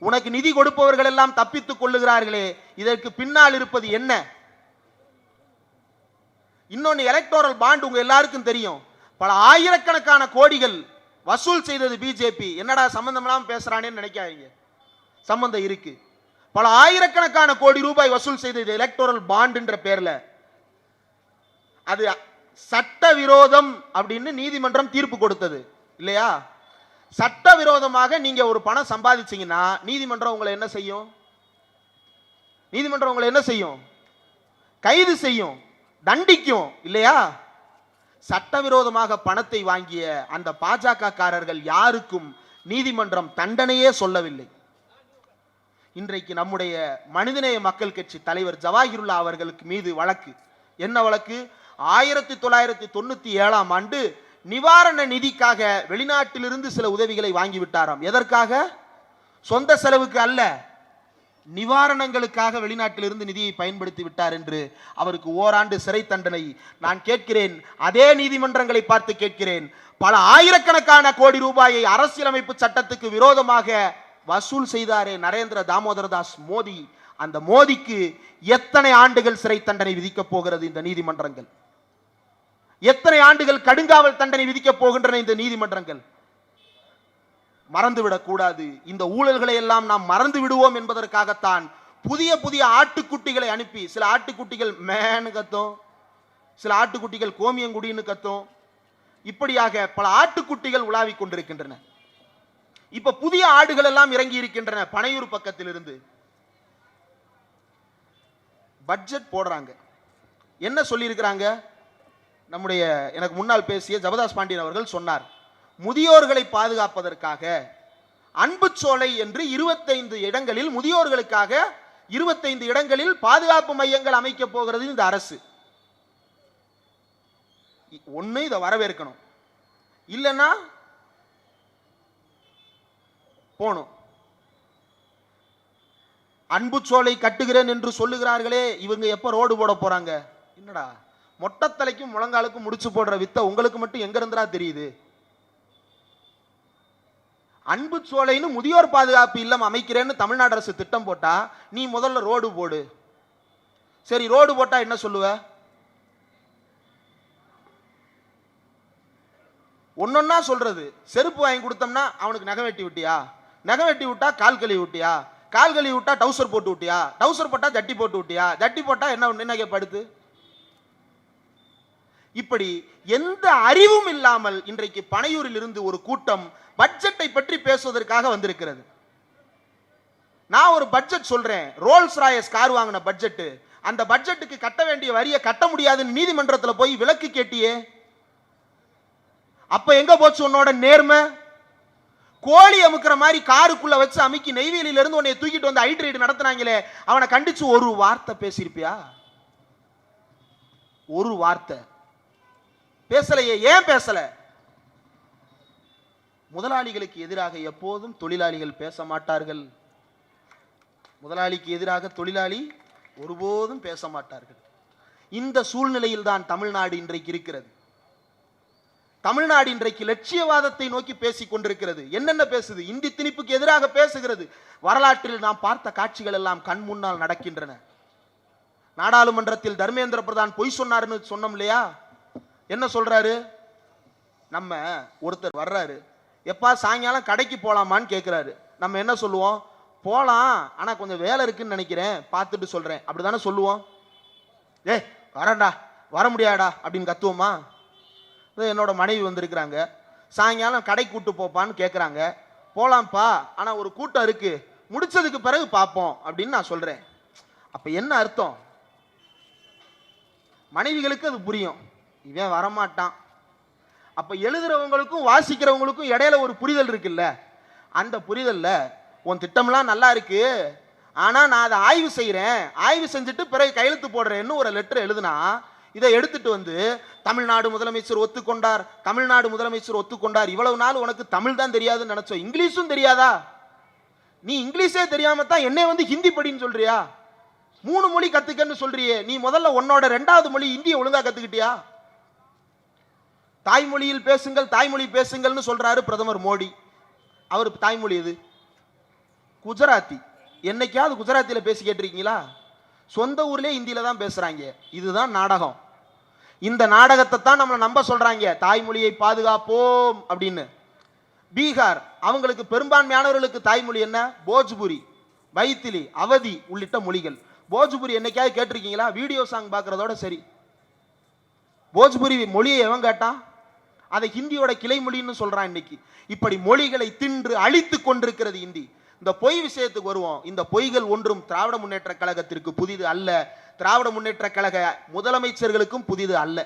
உனக்கு நிதி கொடுப்பவர்கள் எல்லாம் தப்பித்துக் கொள்ளுகிறார்களே, இதற்கு பின்னால் இருப்பது என்ன? இன்னொன்னு, எலக்டோரல் பாண்ட் உங்க எல்லாருக்கும் தெரியும். பல ஆயிரக்கணக்கான கோடிகள் வசூல் செய்தது பிஜேபி. என்னடா சம்பந்தம் இல்லாம பேசுறானேன்னு நினைக்காதீங்க, சம்பந்தம் இருக்கு. பல ஆயிரக்கணக்கான கோடி ரூபாய் வசூல் செய்தது எலக்டோரல் பாண்ட் என்ற பேர்ல. அது சட்டவிரோதம் அப்படின்னு நீதிமன்றம் தீர்ப்பு கொடுத்தது இல்லையா? சட்டவிரோதமாக நீங்க ஒரு பணம் சம்பாதிச்சீங்கன்னா நீதிமன்றம் உங்களை என்ன செய்யும்? நீதிமன்றம் உங்களை என்ன செய்யும்? கைது செய்யும், தண்டிக்கும் இல்லையா? சட்டவிரோதமாக பணத்தை வாங்கிய அந்த பாஜக காரர்கள் யாருக்கும் நீதிமன்றம் தண்டனையே சொல்லவில்லை. இன்றைக்கு நம்முடைய மனிதநேய மக்கள் கட்சி தலைவர் ஜவாஹிருல்லா அவர்களுக்கு மீது வழக்கு. என்ன வழக்கு? 1997 ஆண்டு நிவாரண நிதிக்காக வெளிநாட்டிலிருந்து சில உதவிகளை வாங்கிவிட்டாராம். எதற்காக? சொந்த செலவுக்கு அல்ல, நிவாரணங்களுக்காக வெளிநாட்டிலிருந்து நிதியை பயன்படுத்தி விட்டார் என்று அவருக்கு ஓராண்டு சிறை தண்டனை. நான் கேட்கிறேன், அதே நீதிமன்றங்களை பார்த்து கேட்கிறேன், பல ஆயிரக்கணக்கான கோடி ரூபாயை அரசியலமைப்பு சட்டத்துக்கு விரோதமாக வசூல் செய்தாரே நரேந்திர தாமோதர் தாஸ் மோடி, அந்த மோடிக்கு எத்தனை ஆண்டுகள் சிறை தண்டனை விதிக்கப் போகிறது இந்த நீதிமன்றங்கள்? எத்தனை ஆண்டுகள் கடுங்காவல் தண்டனை விதிக்கப் போகின்றன இந்த நீதிமன்றங்கள்? மறந்துவிடக் கூடாது. இந்த ஊழல்களை எல்லாம் நாம் மறந்து விடுவோம் என்பதற்காகத்தான் புதிய புதிய ஆட்டுக்குட்டிகளை அனுப்பி, சில ஆட்டுக்குட்டிகள் மேன்னு கத்தும், சில ஆட்டுக்குட்டிகள் கோமியங்குடின்னு கத்தும், இப்படியாக பல ஆட்டுக்குட்டிகள் உலாவிக் கொண்டிருக்கின்றன. இப்ப புதிய ஆடுகள் எல்லாம் இறங்கி இருக்கின்றன. பனையூர் பக்கத்தில் இருந்து பட்ஜெட் போடுறாங்க. என்ன சொல்லி இருக்கிறாங்க? நம்முடைய எனக்கு முன்னால் பேசிய ஜபதாஸ் பாண்டியன் அவர்கள் சொன்னார், முதியோர்களை பாதுகாப்பதற்காக அன்புச்சோலை என்று 25 இடங்களில் முதியோர்களுக்காக 25 இடங்களில் பாதுகாப்பு மையங்கள் அமைக்க போகிறது இந்த அரசு. ஒண்ணு இதை வரவேற்கணும், இல்லைன்னா போணும். அன்புச்சோலை கட்டுகிறேன் என்று சொல்லுகிறார்களே, இவங்க எப்ப ரோடு போட போறாங்க? என்னடா மொட்டத்தலைக்கும் முழங்காலுக்கும் முடிச்சு போடுற வித்த உங்களுக்கு மட்டும் எங்க இருந்தா தெரியுது? அன்பு சோலைன்னு முதியோர் பாதுகாப்பு இல்லம் அமைக்கிறேன்னு தமிழ்நாடு அரசு திட்டம் போட்டா நீ முதல்ல ரோடு போடு. சரி, ரோடு போட்டா என்ன சொல்லுவ? ஒன்னொன்னா சொல்றது. செருப்பு வாங்கி கொடுத்தோம்னா அவனுக்கு நகை வெட்டி விட்டியா, நகை வெட்டி விட்டா கால் கழுவி விட்டியா, கால் கழுவி விட்டா டவுசர் போட்டு விட்டியா, டவுசர் போட்டா ஜட்டி போட்டு விட்டியா, ஜட்டி போட்டா என்ன படுத்து. இப்படி எந்த அறிவும் இல்லாமல் இன்றைக்கு பனையூரில் இருந்து ஒரு கூட்டம் பட்ஜெட்டை பற்றி பேசுவதற்காக வந்திருக்கிறது. நான் ஒரு பட்ஜெட் சொல்றேன், ரோல்ஸ் ராயஸ் கார் வாங்கின பட்ஜெட், அந்த பட்ஜெட்டுக்கு கட்ட வேண்டிய வரியை கட்ட முடியாதுன்னு நீதிமன்றத்தில் போய் விலக்கு கேட்டியே, அப்ப எங்க போச்சு உன்னோட நேர்மை? கோழி அமுக்கிற மாதிரி காருக்குள்ள வச்சு அமுக்கி நெய்வேலியில இருந்து உன்னை தூக்கிட்டு வந்து ஹைட் ரைடு நடத்தினாங்களே, அவனை கண்டிச்சு ஒரு வார்த்தை பேசியிருப்பியா? ஒரு வார்த்தை பேசலையே. ஏன் பேசல? முதலாளிகளுக்கு எதிராக எப்போதும் தொழிலாளிகள் பேச மாட்டார்கள். முதலாளிக்கு எதிராக தொழிலாளி ஒருபோதும் பேச மாட்டார்கள். இந்த சூழ்நிலையில் தான் தமிழ்நாடு இன்றைக்கு இருக்கிறது. தமிழ்நாடு இன்றைக்கு லட்சியவாதத்தை நோக்கி பேசிக் கொண்டிருக்கிறது. என்னென்ன பேசுது? இந்தி திணிப்புக்கு எதிராக பேசுகிறது. வரலாற்றில் நாம் பார்த்த காட்சிகள் எல்லாம் கண் முன்னால் நடக்கின்றன. நாடாளுமன்றத்தில் தர்மேந்திர பிரதான் பொய் சொன்னார்னு சொன்னோம் இல்லையா? என்ன சொல்றாரு? நம்ம ஒருத்தர் வர்றாரு, எப்பா சாயங்காலம் கடைக்கு போலாமான்னு கேட்கிறாரு. நம்ம என்ன சொல்லுவோம்? போலாம், ஆனா கொஞ்சம் வேலை இருக்குன்னு நினைக்கிறேன், பார்த்துட்டு சொல்றேன், அப்படிதானே சொல்லுவோம். வரண்டா, வர முடியாடா அப்படின்னு கத்துவோமா? என்னோட மனைவி வந்திருக்கிறாங்க, சாயங்காலம் கடை கூட்டு போப்பான்னு கேட்குறாங்க. போலாம்ப்பா, ஆனால் ஒரு கூட்டம் இருக்கு, முடிச்சதுக்கு பிறகு பார்ப்போம் அப்படின்னு நான் சொல்றேன். அப்ப என்ன அர்த்தம்? மனைவிகளுக்கு அது புரியும், இவன் வரமாட்டான். அப்ப எழுதுறவங்களுக்கும் வாசிக்கிறவங்களுக்கும் இடையில ஒரு புரிதல் இருக்குல்ல, அந்த புரிதல்ல உன் திட்டம்லாம் நல்லா இருக்கு, ஆனா நான் அதை ஆய்வு செய்யறேன், ஆய்வு செஞ்சுட்டு பிறகு கையெழுத்து போடுறேன்னு ஒரு லெட்டர் எழுதுனா, இதை எடுத்துட்டு வந்து தமிழ்நாடு முதலமைச்சர் ஒத்துக்கொண்டார், தமிழ்நாடு முதலமைச்சர் ஒத்துக்கொண்டார். இவ்வளவு நாள் உனக்கு தமிழ் தான் தெரியாதுன்னு நினைச்சோம், இங்கிலீஷும் தெரியாதா? நீ இங்கிலீஷே தெரியாம தான் என்னை வந்து ஹிந்தி படின்னு சொல்றியா? 3 மொழி கத்துக்கன்னு சொல்றியே, நீ முதல்ல உன்னோட 2வது மொழி இந்தியை ஒழுங்கா கத்துக்கிட்டியா? தாய்மொழியில் பேசுங்கள், தாய்மொழி பேசுங்கள்னு சொல்றாரு பிரதமர் மோடி. அவர் தாய்மொழி எது? குஜராத்தி. என்னைக்காவது குஜராத்தில பேசி கேட்டிருக்கீங்களா? சொந்த ஊர்லேயே இந்தியில தான் பேசுறாங்க. இதுதான் நாடகம். இந்த நாடகத்தை தான் நம்மளை நம்ப சொல்றாங்க, தாய்மொழியை பாதுகாப்போம் அப்படின்னு. பீகார், அவங்களுக்கு பெரும்பான்மையானவர்களுக்கு தாய்மொழி என்ன? போஜ்புரி, மைத்திலி, அவதி உள்ளிட்ட மொழிகள். போஜ்புரி என்னைக்காவது கேட்டிருக்கீங்களா? வீடியோ சாங் பார்க்கறதோட சரி. போஜ்புரி மொழியை எவன் கேட்டான்? அதை ஹிந்தியோட கிளை மொழின்னு சொல்றான் இன்னைக்கு. இப்படி மொழிகளை தின்று அழித்து கொண்டிருக்கிறது இந்தி. இந்த பொய் விஷயத்துக்கு வருவோம். இந்த பொய்கள் ஒன்றும் திராவிட முன்னேற்ற கழகத்திற்கு புதிது அல்ல, திராவிட முன்னேற்ற கழக முதலமைச்சர்களுக்கும் புதிது அல்ல.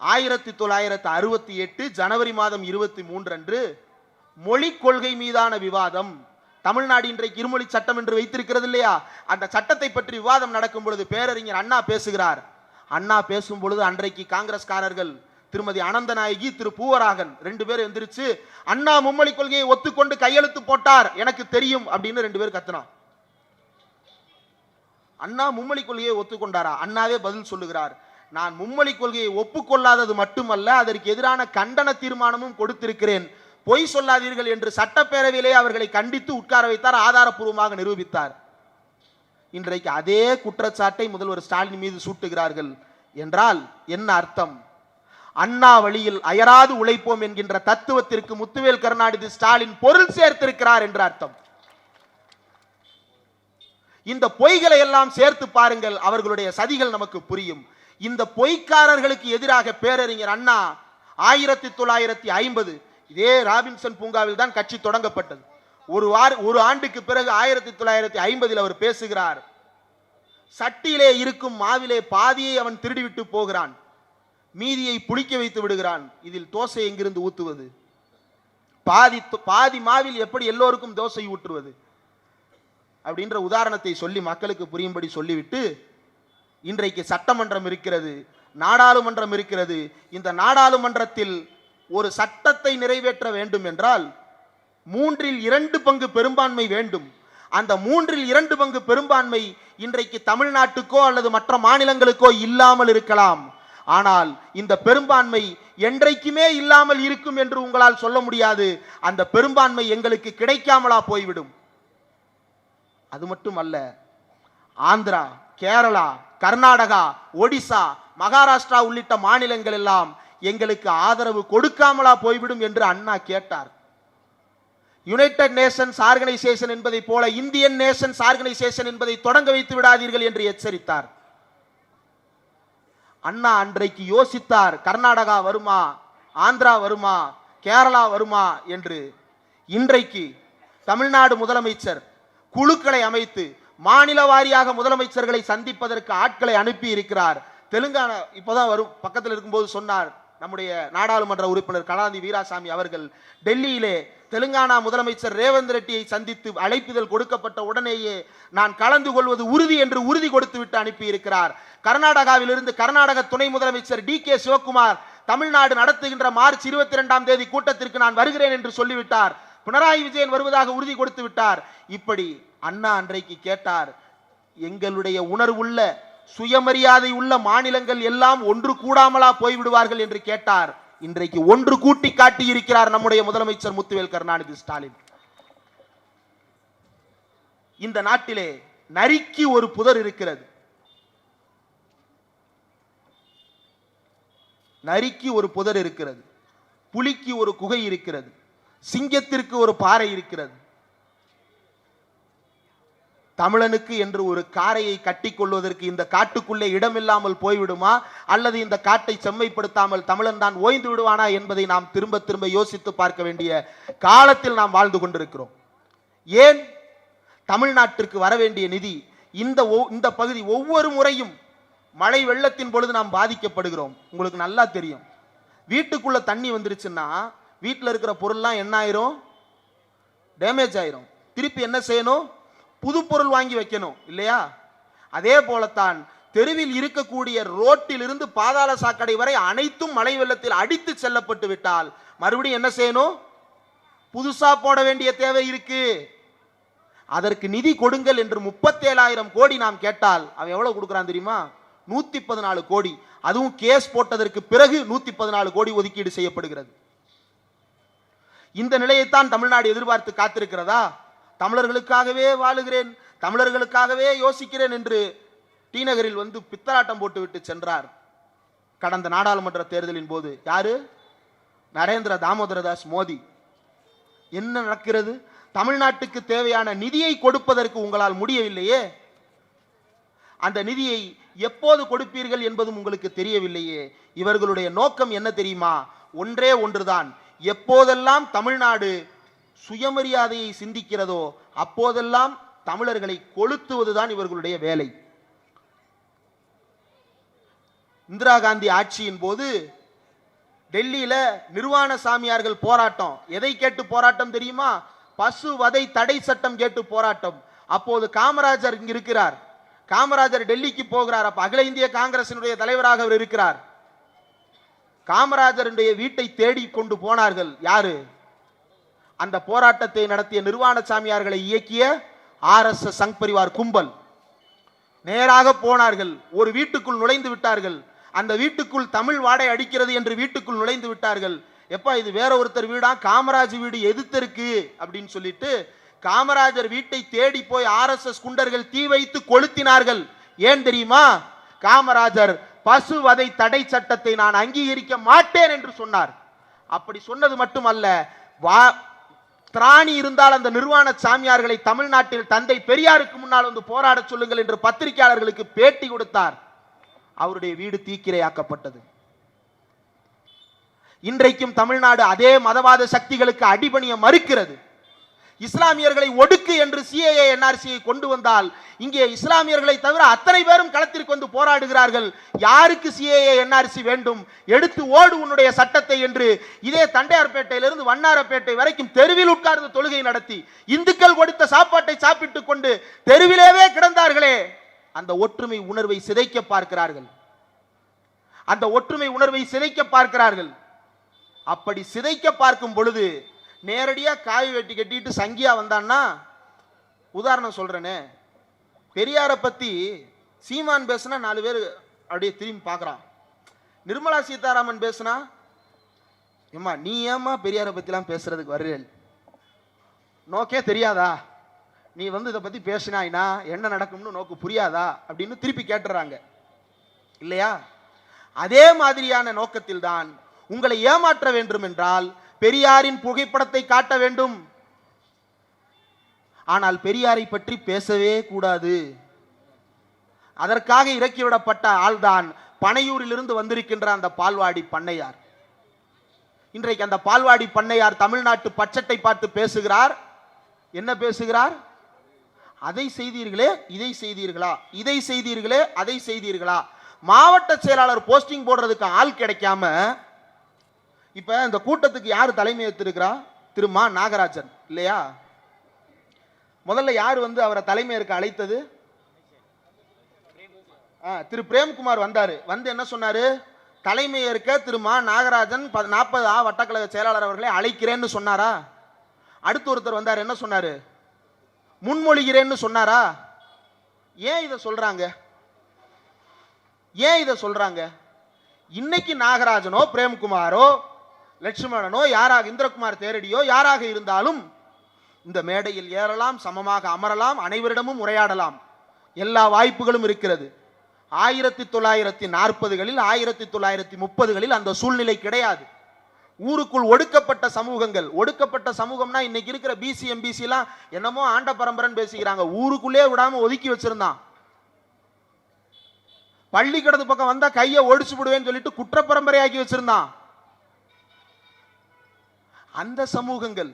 1968 ஜனவரி மாதம் 23 அன்று மொழிக் கொள்கை மீதான விவாதம், தமிழ்நாடு இன்றைக்கு இருமொழி சட்டம் என்று வைத்திருக்கிறது இல்லையா, அந்த சட்டத்தை பற்றி விவாதம் நடக்கும் பொழுது பேரறிஞர் அண்ணா பேசுகிறார். அண்ணா பேசும் பொழுது அன்றைக்கு காங்கிரஸ்காரர்கள் திருமதி அனந்தநாயகி, திரு பூவராகன் 2 பேர் எந்திரிச்சு, அண்ணா மும்மொழி கொள்கையை ஒத்துக்கொண்டு கையெழுத்து போட்டார், எனக்கு தெரியும் அப்படின்னு 2 பேர் கத்தினான். அண்ணா மும்மொழி கொள்கையை ஒத்துக்கொண்டாரா? அண்ணாவே பதில் சொல்லுகிறார், நான் மும்மொழி கொள்கையை ஒப்புக்கொள்ளாதது மட்டுமல்ல, அதற்கு எதிரான கண்டன தீர்மானமும் கொடுத்திருக்கிறேன், பொய் சொல்லாதீர்கள் என்று சட்டப்பேரவையிலே அவர்களை கண்டித்து உட்கார வைத்தார், ஆதாரப்பூர்வமாக நிரூபித்தார். இன்றைக்கு அதே குற்றச்சாட்டை முதல்வர் ஸ்டாலின் மீது சூட்டுகிறார்கள் என்றால் என்ன அர்த்தம்? அண்ணா வழியில் அயராது உழைப்போம் என்கின்ற தத்துவத்திற்கு முத்துவேல் கருணாநிதி ஸ்டாலின் பொருள் சேர்த்திருக்கிறார் என்று அர்த்தம். இந்த பொய்களை எல்லாம் சேர்த்து பாருங்கள், அவர்களுடைய சதிகள் நமக்கு புரியும். இந்த பொய்க்காரர்களுக்கு எதிராக பேரறிஞர் அண்ணா 1950 இதே ராபின்சன் பூங்காவில் தான் கட்சி தொடங்கப்பட்டது. ஒரு ஆண்டுக்கு பிறகு 1950 அவர் பேசுகிறார். சட்டியிலே இருக்கும் மாவிலே பாதியை அவன் திருடிவிட்டு போகிறான், மீதியை புளிக்க வைத்து விடுகிறான். இதில் தோசை எங்கிருந்து ஊத்துவது? பாதி மாவில் எப்படி எல்லோருக்கும் தோசை ஊற்றுவது? அப்படின்ற உதாரணத்தை சொல்லி மக்களுக்கு புரியும்படி சொல்லிவிட்டு, இன்றைக்கு சட்டமன்றம் இருக்கிறது, நாடாளுமன்றம் இருக்கிறது. இந்த நாடாளுமன்றத்தில் ஒரு சட்டத்தை நிறைவேற்ற வேண்டும் என்றால் 3/2 பெரும்பான்மை வேண்டும். அந்த 3/2 பெரும்பான்மை இன்றைக்கு தமிழ்நாட்டுக்கோ அல்லது மற்ற மாநிலங்களுக்கோ இல்லாமல் இருக்கலாம். ஆனால் இந்த பெரும்பான்மை என்றைக்குமே இல்லாமல் இருக்கும் என்று உங்களால் சொல்ல முடியாது. அந்த பெரும்பான்மை எங்களுக்கு கிடைக்காமலா போய்விடும். அது மட்டுமல்ல, ஆந்திரா, கேரளா, கர்நாடகா, ஒடிசா, மகாராஷ்டிரா உள்ளிட்ட மாநிலங்கள் எல்லாம் எங்களுக்கு ஆதரவு கொடுக்காமலா போய்விடும் என்று அண்ணா கேட்டார். யுனைடெட் நேஷன்ஸ் ஆர்கனைசேஷன் என்பதை போல இந்தியன் நேஷன்ஸ் ஆர்கனைசேஷன் என்பதை தொடங்க வைத்து விடாதீர்கள் என்று எச்சரித்தார். அண்ணா அன்றைக்கு யோசித்தார், கர்நாடகா வருமா, ஆந்திரா வருமா, கேரளா வருமா என்று. இன்றைக்கு தமிழ்நாடு முதலமைச்சர் குழுக்களை அமைத்து மாநில வாரியாக முதலமைச்சர்களை சந்திப்பதற்கு ஆட்களை அனுப்பி இருக்கிறார். தெலுங்கானா இப்போதான் வரும் பக்கத்தில் இருக்கும்போது சொன்னார் நம்முடைய நாடாளுமன்ற உறுப்பினர் கலாநிதி வீராசாமி அவர்கள், டெல்லியிலே தெலுங்கானா முதலமைச்சர் ரேவந்த் ரெட்டியை சந்தித்து அழைப்புதல் கொடுக்கப்பட்ட உடனேயே நான் கலந்து கொள்வது உறுதி என்று உறுதி கொடுத்து விட்டு அனுப்பி இருக்கிறார். கர்நாடகாவிலிருந்து கர்நாடக துணை முதலமைச்சர் DK சிவகுமார் தமிழ்நாடு நடத்துகின்ற மார்ச் 22ஆம் தேதி கூட்டத்திற்கு நான் வருகிறேன் என்று சொல்லிவிட்டார். பினராயி விஜயன் வருவதாக உறுதி கொடுத்து விட்டார். இப்படி அண்ணா அன்றைக்கு கேட்டார், எங்களுடைய உணர்வுள்ள சுயமரியாதை உள்ள மாநிலங்கள் எல்லாம் ஒன்று கூடாமலா போய்விடுவார்கள் என்று கேட்டார். இன்றைக்கு ஒன்று கூட்டி காட்டி இருக்கிறார் நம்முடைய முதலமைச்சர் முத்துவேல் கருணாநிதி ஸ்டாலின். இந்த நாட்டிலே நரிக்கு ஒரு புதர் இருக்கிறது, நரிக்கு ஒரு புதர் இருக்கிறது, புலிக்கு ஒரு குகை இருக்கிறது, சிங்கத்திற்கு ஒரு பாறை இருக்கிறது. தமிழனுக்கு என்று ஒரு காரையை கட்டிக் கொள்வதற்கு இந்த காட்டுக்குள்ளே இடமில்லாமல் போய்விடுமா, அல்லது இந்த காட்டை செம்மைப்படுத்தாமல் தமிழன் தான் ஓய்ந்து விடுவானா என்பதை நாம் திரும்ப திரும்ப யோசித்து பார்க்க வேண்டிய காலத்தில் நாம் வாழ்ந்து கொண்டிருக்கிறோம். ஏன் தமிழ்நாட்டிற்கு வர வேண்டிய நிதி இந்த பகுதி ஒவ்வொரு முறையும் மழை வெள்ளத்தின் பொழுது நாம் பாதிக்கப்படுகிறோம். உங்களுக்கு நல்லா தெரியும், வீட்டுக்குள்ள தண்ணி வந்துருச்சுன்னா வீட்டில் இருக்கிற பொருள்லாம் என்ன ஆயிரும்? டேமேஜ் ஆயிரும். திருப்பி என்ன செய்யணும்? புது பொருள் வாங்கி வைக்கணும் இல்லையா? அதே போலத்தான் தெருவில் இருக்கக்கூடிய ரோட்டில் இருந்து பாதாள சாக்கடை வரை அனைத்தும் மழை வெள்ளத்தில் அடித்து செல்லப்பட்டு விட்டால் மறுபடியும் என்ன செய்யணும்? புதுசா போட வேண்டிய தேவை இருக்கு. அதற்கு நிதி கொடுங்கள் என்று 37,000 கோடி நாம் கேட்டால் அவன் எவ்வளவு கொடுக்குறான் தெரியுமா? 114 கோடி. அதுவும் கேஸ் போட்டதற்கு பிறகு 114 கோடி ஒதுக்கீடு செய்யப்படுகிறது. இந்த நிலையைத்தான் தமிழ்நாடு எதிர்பார்த்து காத்திருக்கிறதா? தமிழர்களுக்காகவே வாழுகிறேன், தமிழர்களுக்காகவே யோசிக்கிறேன் என்று டி நகரில் வந்து பித்தலாட்டம் போட்டுவிட்டு சென்றார் கடந்த நாடாளுமன்ற தேர்தலின் போது. யாரு? நரேந்திர தாமோதரதாஸ் மோடி. என்ன நடக்கிறது? தமிழ்நாட்டுக்கு தேவையான நிதியை கொடுப்பதற்கு உங்களால் முடியவில்லையே. அந்த நிதியை எப்போது கொடுப்பீர்கள் என்பதும் உங்களுக்கு தெரியவில்லையே. இவர்களுடைய நோக்கம் என்ன தெரியுமா? ஒன்றே ஒன்றுதான். எப்போதெல்லாம் தமிழ்நாடு சுயமரியாதையை சிந்திக்கிறதோ அப்போதெல்லாம் தமிழர்களை கொளுத்துவதுதான் இவர்களுடைய வேலை. இந்திரா காந்தி ஆட்சியின் போது டெல்லியில நிர்வாண சாமியார்கள் போராட்டம். எதை கேட்டு போராட்டம் தெரியுமா? பசுவதை தடை சட்டம் கேட்டு போராட்டம். அப்போது காமராஜர் இங்கு இருக்கிறார். காமராஜர் டெல்லிக்கு போகிறார். அப்ப அகில இந்திய காங்கிரசினுடைய தலைவராக அவர் இருக்கிறார். காமராஜருடைய வீட்டை தேடி கொண்டு போனார்கள். யாரு? அந்த போராட்டத்தை நடத்திய நிர்வாண சாமியார்களை இயக்கிய RSS சங் பரிவார் கும்பல். நேராக போனார்கள், ஒரு வீட்டுக்குள் நுழைந்து விட்டார்கள். அந்த வீட்டுக்குள் தமிழ் வாடை அடிக்கிறது என்று வீட்டுக்குள் நுழைந்து விட்டார்கள். எப்பா இது வேற ஒருத்தர் வீடா, காமராஜ் வீடு எதிர்த்திருக்கு அப்படின்னு சொல்லிட்டு காமராஜர் வீட்டை தேடி போய் RSS குண்டர்கள் தீ வைத்து கொளுத்தினார்கள். ஏன் தெரியுமா? காமராஜர் பசுவதை தடை சட்டத்தை நான் அங்கீகரிக்க மாட்டேன் என்று சொன்னார். அப்படி சொன்னது மட்டுமல்ல, திராணி இருந்தால் அந்த நிர்வாண சாமியார்களை தமிழ்நாட்டில் தந்தை பெரியாருக்கு முன்னால் வந்து போராட சொல்லுங்கள் என்று பத்திரிகையாளர்களுக்கு பேட்டி கொடுத்தார். அவருடைய வீடு தீக்கிரையாக்கப்பட்டது. இன்றைக்கும் தமிழ்நாடு அதே மதவாத சக்திகளுக்கு அடிபணிய மறுக்கிறது. இஸ்லாமியர்களை ஒடுக்கு என்று சிஏஏ என்ஆர்சியை கொண்டு வந்தால் இங்கே இஸ்லாமியர்களை தவிர அத்தனை பேரும் களத்திற்கு வந்து போராடுகிறார்கள். யாருக்கு சிஏஏ என்ஆர்சி வேண்டும்? எடுத்து ஓடு உன்னுடைய சட்டத்தை என்று இதே தண்டையார்பேட்டையிலிருந்து வண்ணாரப்பேட்டை வரைக்கும் தெருவில் உட்கார்ந்து தொழுகை நடத்தி இந்துக்கள் கொடுத்த சாப்பாட்டை சாப்பிட்டுக் கொண்டு தெருவிலேயே கிடந்தார்களே. அந்த ஒற்றுமை உணர்வை சிதைக்க பார்க்கிறார்கள். அந்த ஒற்றுமை உணர்வை சிதைக்க பார்க்கிறார்கள். அப்படி சிதைக்க பார்க்கும் பொழுது நேரடியா காய் வெட்டி கட்டிட்டு சங்கியா வந்தான்னா, உதாரணம் சொல்றேனே, பெரியாரை பத்தி சீமான் பேசுனா 4 பேர் அப்படியே திரும்பி பார்க்கறான். நிர்மலா சீதாராமன் பேசுனா, ஏம்மா நீ ஏம்மா பெரியாரை பத்திலாம் பேசுறதுக்கு வர்றேன், நோக்கே தெரியாதா, நீ வந்து இதை பத்தி பேசினாய்னா என்ன நடக்கும்னு நோக்கு புரியாதா அப்படின்னு திருப்பி கேட்டுறாங்க இல்லையா? அதே மாதிரியான நோக்கத்தில் தான் உங்களை ஏமாற்ற வேண்டும் என்றால் பெரியாரின் புகைப்படத்தை காட்ட வேண்டும். ஆனால் பெரியாரை பற்றி பேசவே கூடாது. அதற்காக இறக்கிவிடப்பட்ட ஆள்தான் பனையூரிலிருந்து வந்திருக்கின்ற அந்த பால்வாடி பண்ணையார். இன்றைக்கு அந்த பால்வாடி பண்ணையார் தமிழ்நாட்டு பட்ஜெட்டை பார்த்து பேசுகிறார். என்ன பேசுகிறார்? அதை செய்தீர்களே இதை செய்தீர்களா, இதை செய்தீர்களே அதை செய்தீர்களா. மாவட்ட செயலாளர் போஸ்டிங் போடுறதுக்கு ஆள் கிடைக்காம இப்ப இந்த கூட்டத்துக்கு யார் தலைமை ஏற்றிருக்கிறா? திரு மா நாகராஜன் இல்லையா? முதல்ல யார் வந்து அவரை தலைமை ஏற்க அழைத்தது? திரு பிரேம்குமார் வந்தாரு. வந்து என்ன சொன்னாரு? தலைமை ஏற்க திரு மா நாகராஜன் 40 வட்டக்கழக செயலாளர் அவர்களை அழைக்கிறேன்னு சொன்னாரா? அடுத்து ஒருத்தர் வந்தார், என்ன சொன்னாரு? முன்மொழிகிறேன்னு சொன்னாரா? ஏன் இதை சொல்றாங்க? ஏன் இதை சொல்றாங்க? இன்னைக்கு நாகராஜனோ பிரேம்குமாரோ லட்சுமணனோ யாராக, இந்திரகுமார் தேரடியோ யாராக இருந்தாலும் இந்த மேடையில் ஏறலாம், சமமாக அமரலாம், அனைவரிடமும் உரையாடலாம், எல்லா வாய்ப்புகளும் இருக்கிறது. 1940களில் 1930களில் அந்த சூழ்நிலை கிடையாது. ஊருக்குள் ஒடுக்கப்பட்ட சமூகங்கள், ஒடுக்கப்பட்ட சமூகம்னா இன்னைக்கு இருக்கிற பிசி எம்பிசி எல்லாம் என்னமோ ஆண்ட பரம்பரைன்னு பேசிக்கிறாங்க. ஊருக்குள்ளே விடாம ஒதுக்கி வச்சிருந்தான். பள்ளிக்கடத்து பக்கம் வந்தா கையை ஒடிச்சு விடுவேன்னு சொல்லிட்டு குற்ற பரம்பரையாக்கி வச்சிருந்தான். அந்த சமூகங்கள்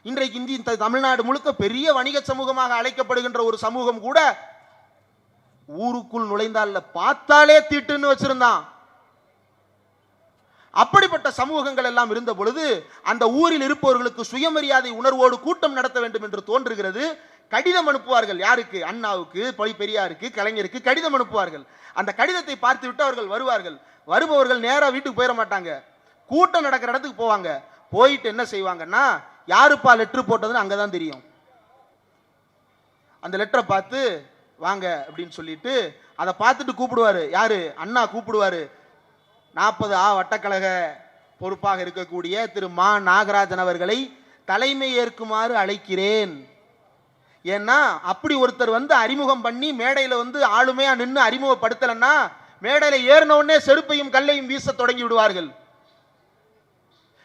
இன்றைக்கு இந்த தமிழ்நாடு முழுக்க பெரிய வணிக சமூகமாக அழைக்கப்படுகின்ற ஒரு சமூகம் கூட ஊருக்குள் நுழைந்தால பார்த்தாலே தீட்டுன்னு வச்சிருந்தான். அப்படிப்பட்ட சமூகங்கள் எல்லாம் இருந்த பொழுது அந்த ஊரில் இருப்பவர்களுக்கு சுயமரியாதை உணர்வோடு கூட்டம் நடத்த வேண்டும் என்று தோன்றுகிறது. கடிதம் அனுப்புவார்கள். யாருக்கு? அண்ணாவுக்கு, பெரியாருக்கு, கலைஞருக்கு கடிதம் அனுப்புவார்கள். அந்த கடிதத்தை பார்த்து விட்டு அவர்கள் வருவார்கள். வருபவர்கள் நேரா வீட்டுக்கு போயிட மாட்டாங்க, கூட்டம் நடக்கிற இடத்துக்கு போவாங்க. போயிட்டு என்ன செய்வாங்கன்னா, யாருப்பா லெட்டர் போட்டதுன்னு அங்கதான் தெரியும். அந்த லெட்டரை பார்த்து வாங்க அப்படின்னு சொல்லிட்டு அதை பார்த்துட்டு கூப்பிடுவாரு. யாரு? அண்ணா கூப்பிடுவாரு. 40 வட்டக்கழக பொறுப்பாக இருக்கக்கூடிய திரு மா நாகராஜன் அவர்களை தலைமை ஏற்குமாறு அழைக்கிறேன். ஏன்னா அப்படி ஒருத்தர் வந்து அறிமுகம் பண்ணி மேடையில வந்து ஆளுமையா நின்று அறிமுகப்படுத்தலன்னா மேடையில ஏறின உடனே செருப்பையும் கல்லையும் வீச தொடங்கி விடுவார்கள்.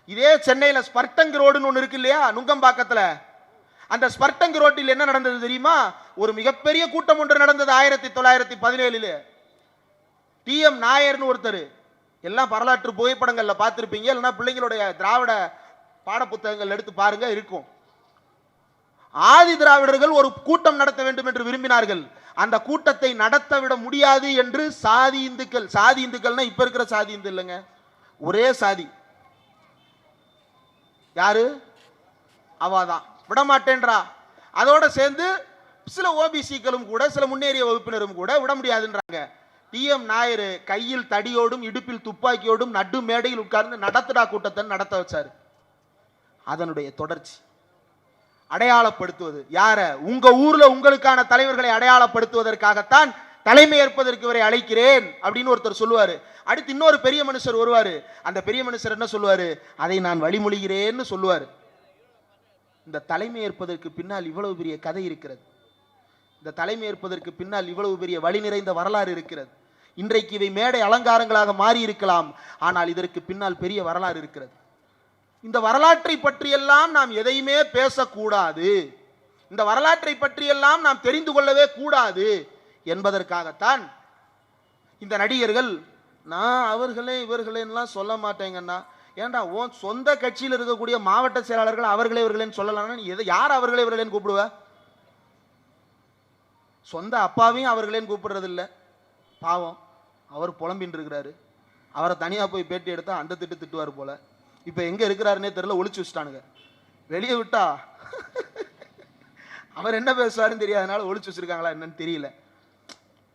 இதே சென்னையில ஸ்பர்டங் ரோடுன்னு ஒன்று இருக்கு இல்லையா, நுங்கம்பாக்கத்துல. அந்த ஸ்பர்டங் ரோட்டில் என்ன நடந்தது தெரியுமா? ஒரு மிகப்பெரிய கூட்டம் ஒன்று நடந்தது 1917. TM நாயர்னு ஒருத்தர், எல்லாம் வரலாற்று புகைப்படங்கள்ல பார்த்திருப்பீங்க, இல்லைன்னா பிள்ளைங்களுடைய திராவிட பாட புத்தகங்கள் எடுத்து பாருங்க, இருக்கும். ஆதி திராவிடர்கள் ஒரு கூட்டம் நடத்த வேண்டும் என்று விரும்பினார்கள். அந்த கூட்டத்தை நடத்த விட முடியாது என்று சாதி இந்துக்கள், சாதி இந்துக்கள்னா இப்ப இருக்கிற சாதி இந்து இல்லைங்க, ஒரே சாதி, யாரு? அவாதான் விடமாட்டேன்றா. அதோட சேர்ந்து சில ஓபிசிக்களும் கூட, சில முன்னேறிய வகுப்பினரும் கூட விட முடியாதுன்றாங்க. TM நாயர் கையில் தடியோடும் இடுப்பில் துப்பாக்கியோடும் நடு மேடையில் உட்கார்ந்து நடத்துடா கூட்டத்தை நடத்த வச்சாரு. அதனுடைய தொடர்ச்சி அடையாளப்படுத்துவது யார? உங்க ஊர்ல உங்களுக்கான தலைவர்களை அடையாளப்படுத்துவதற்காகத்தான் தலைமை ஏற்பதற்கு இவரை அழைக்கிறேன் அப்படின்னு ஒருத்தர் சொல்லுவாரு. அடுத்து இன்னொரு பெரிய மனுஷர் வருவாரு. அந்த பெரிய மனுஷர் என்ன சொல்லுவாரு? அதை நான் வழிமொழிகிறேன்னு சொல்லுவாரு. இந்த தலைமை ஏற்பதற்கு பின்னால் இவ்வளவு பெரிய கதை இருக்கிறது. இந்த தலைமை ஏற்பதற்கு பின்னால் இவ்வளவு பெரிய வழி நிறைந்த வரலாறு இருக்கிறது. இன்றைக்கு இவை மேடை அலங்காரங்களாக மாறி இருக்கலாம், ஆனால் இதற்கு பின்னால் பெரிய வரலாறு இருக்கிறது. இந்த வரலாற்றை பற்றியெல்லாம் நாம் எதையுமே பேசக்கூடாது, இந்த வரலாற்றை பற்றியெல்லாம் நாம் தெரிந்து கொள்ளவே கூடாது என்பதற்காகத்தான் இந்த நடிகர்கள் நான் அவர்களே இவர்களேன்னுலாம் சொல்ல மாட்டேங்கன்னா, ஏன்டா உன் சொந்த கட்சியில் இருக்கக்கூடிய மாவட்ட செயலாளர்கள் அவர்களே இவர்களேன்னு சொல்லலாம், எதை யார் அவர்களே இவர்களேன்னு கூப்பிடுவ? சொந்த அப்பாவையும் அவர்களேன்னு கூப்பிடுறது இல்லை. பாவம், அவர் புலம்பின்னு இருக்கிறாரு. அவரை தனியாக போய் பேட்டி எடுத்தா அந்த திட்டுவார் போல. இப்போ எங்கே இருக்கிறாருன்னே தெரியல, ஒளிச்சு வச்சுட்டானுங்க. வெளியே விட்டா அவர் என்ன பேசுவாருன்னு தெரியாதனால ஒளிச்சு வச்சிருக்காங்களா என்னன்னு தெரியல.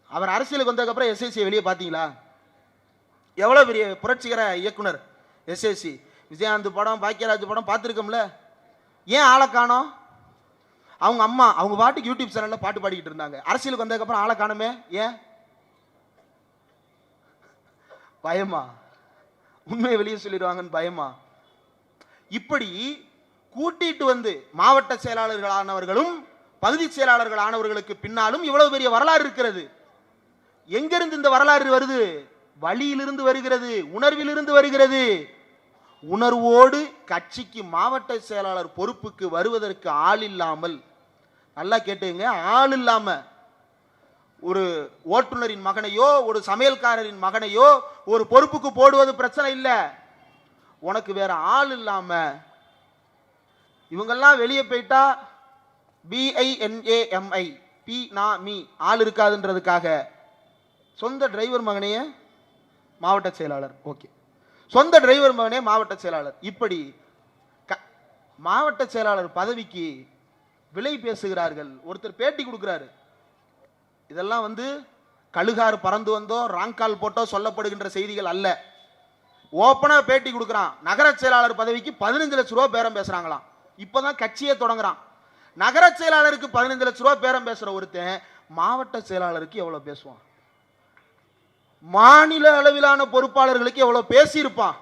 அவர் அரசியலுக்கு வந்ததுக்கப்புறம் எஸ்எஸ்சி வெளியே பார்த்தீங்களா? எவ்வளோ பெரிய புரட்சிகர இயக்குனர் எஸ்எஸ்சி. விஜயகாந்த் படம், பாக்கியராஜ் படம் பார்த்துருக்கோம்ல. ஏன் ஆளை காணோம்? அவங்க அம்மா அவங்க பாட்டுக்கு யூடியூப் சேனலில் பாட்டு பாடிக்கிட்டு இருந்தாங்க. அரசியலுக்கு வந்ததுக்கப்புறம் ஆளை காணுமே. ஏன்? பயமா? உண்மையை வெளியே சொல்லிடுவாங்கன்னு பயமா? இப்படி கூட்டிட்டு வந்து மாவட்ட செயலாளர்களானவர்களும் பகுதி செயலாளர்களானவர்களுக்கு பின்னாலும் இவ்வளவு பெரிய வரலாறு இருக்கிறது. எங்கிருந்து இந்த வரலாறு வருது? வழியிலிருந்து வருகிறது, உணர்விலிருந்து வருகிறது. உணர்வோடு கட்சிக்கு மாவட்ட செயலாளர் பொறுப்புக்கு வருவதற்கு ஆள் இல்லாமல், நல்லா கேட்டுங்க, ஆள் இல்லாம ஒரு ஓட்டுநரின் மகனையோ ஒரு சமையல்காரரின் மகனையோ ஒரு பொறுப்புக்கு போடுவது பிரச்சனை இல்லை. உனக்கு வேற ஆள் இல்லாம இவங்கெல்லாம் வெளியே போயிட்டா BINAMI பி நா மீ ஆள் இருக்காதுன்றதுக்காக சொந்த டிரைவர் மகனையே மாவட்ட செயலாளர். ஓகே, சொந்த டிரைவர் மகனே மாவட்ட செயலாளர். இப்படி மாவட்ட செயலாளர் பதவிக்கு விலை பேசுகிறார்கள். ஒருத்தர் பேட்டி கொடுக்கிறாரு. இதெல்லாம் கழுகாறு பறந்து வந்தோ ராங்கால் போட்டோ சொல்லப்படுகின்ற செய்திகள் அல்ல. ஓப்பனா பேட்டி கொடுக்குறான். நகர செயலாளர் பதவிக்கு 15 லட்சம் ரூபாய் பேரம் பேசுறாங்களாம். இப்பதான் கட்சியே தொடங்குறான். நகர செயலாளருக்கு 15 லட்சம் ரூபாய் பேரம் பேசுற ஒருத்தன் மாவட்ட செயலாளருக்கு எவ்வளவு பேசுவான்? மாநில அளவிலான பொறுப்பாளர்களுக்கு எவ்வளவு பேசியிருப்பான்?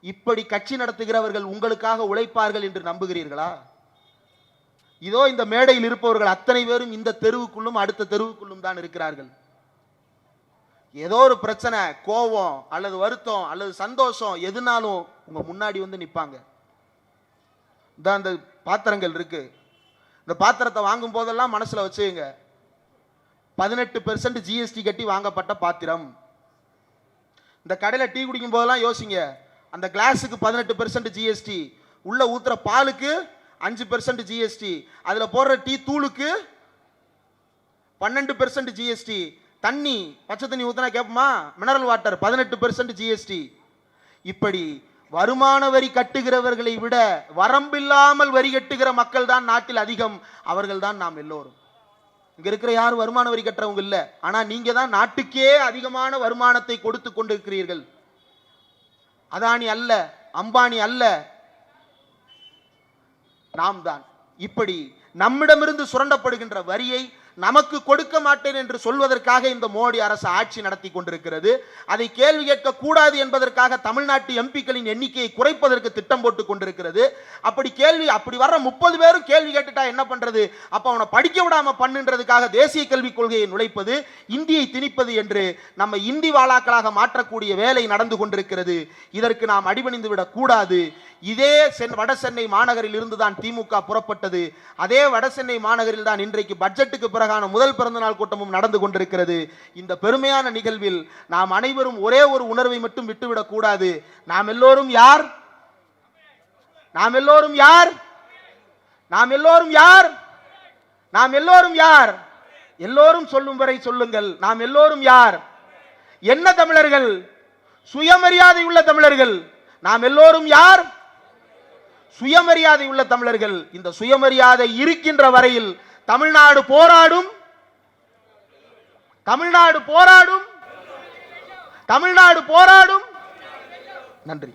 இப்படி கட்சி நடத்துகிறவர்கள் உங்களுக்காக உழைப்பார்கள் என்று நம்புகிறீர்களா? இதோ இந்த மேடையில் இருப்பவர்கள் அத்தனை பேரும் இந்த தெருவுக்குள்ளும் அடுத்த தெருவுக்குள்ளும் தான் இருக்கிறார்கள். ஏதோ ஒரு பிரச்சனை, கோபம் அல்லது வருத்தம் அல்லது சந்தோஷம் எதுனாலும் உங்க முன்னாடி நிப்பாங்க. இந்த பாத்திரங்கள் இருக்கு, இந்த பாத்திரத்தை வாங்கும் போதெல்லாம் மனசுல வச்சுங்க, 18% GST கட்டி வாங்கப்பட்ட பாத்திரம். இந்த கடையில் டீ குடிக்கும் போதெல்லாம் யோசிங்க, அந்த கிளாஸுக்கு 18% GST, உள்ள ஊத்துற பாலுக்கு 5% GST, அதுல போடுற டீ தூளுக்கு 12% GST, தண்ணி பச்சை தண்ணி ஊத்தினா கேட்போமா? Mineral water 18% GST. இப்படி வருமான வரி கட்டுகிறவர்களை விட வரம்பில்லாமல் வரி கட்டுகிற மக்கள் தான் நாட்டில் அதிகம். அவர்கள் தான் நாம் எல்லோரும். இங்க இருக்கிற யாரும் வருமான வரி கட்டுறவங்க இல்ல, ஆனா நீங்க தான் நாட்டுக்கே அதிகமான வருமானத்தை கொடுத்து கொண்டிருக்கிறீர்கள். அதானி அல்ல, அம்பானி அல்ல, நாம் தான். இப்படி நம்மிடமிருந்து சுரண்டப்படுகின்ற வரியை நமக்கு கொடுக்க மாட்டேன் என்று சொல்வதற்காக இந்த மோடி அரசு ஆட்சி நடத்தி கொண்டிருக்கிறது. அதை கேள்வி கேட்க கூடாது என்பதற்காக தமிழ்நாட்டு எம்பிக்களின் எண்ணிக்கையை குறைப்பதற்கு திட்டம் போட்டுக் கொண்டிருக்கிறது. அப்படி வர்ற 30 பேரும் கேள்வி கேட்டுட்டா என்ன பண்றது? அப்ப அவனை படிக்க விடாம பண்ணுன்றதுக்காக தேசிய கல்விக் கொள்கையை நுழைப்பது, இந்தியை திணிப்பது என்று நம்ம இந்தி வாளாக்களாக மாற்றக்கூடிய வேலை நடந்து கொண்டிருக்கிறது. இதற்கு நாம் அடிபணிந்து விடக் கூடாது. இதே வட சென்னை மாநகரில் இருந்துதான் திமுக புறப்பட்டது. அதே வட சென்னை மாநகரில் தான் இன்றைக்கு பட்ஜெட்டுக்கு பிறகான முதல் பிறந்தநாள் கூட்டமும் நடந்து கொண்டிருக்கிறது. இந்த பெருமையான நிகழ்வில் நாம் அனைவரும் ஒரே ஒரு உணர்வை மட்டும் விட்டுவிடக் கூடாது. நாம் எல்லோரும் யார்? நாம் எல்லோரும் யார்? நாம் எல்லோரும் யார்? நாம் எல்லோரும் யார்? எல்லோரும் சொல்லும் வரை சொல்லுங்கள். நாம் எல்லோரும் யார்? என்ன தமிழர்கள்? சுயமரியாதை உள்ள தமிழர்கள். நாம் எல்லோரும் யார்? சுயமரியாதை உள்ள தமிழர்கள். இந்த சுயமரியாதை இருக்கின்ற வரையில் தமிழ்நாடு போராடும், தமிழ்நாடு போராடும், தமிழ்நாடு போராடும். நன்றி.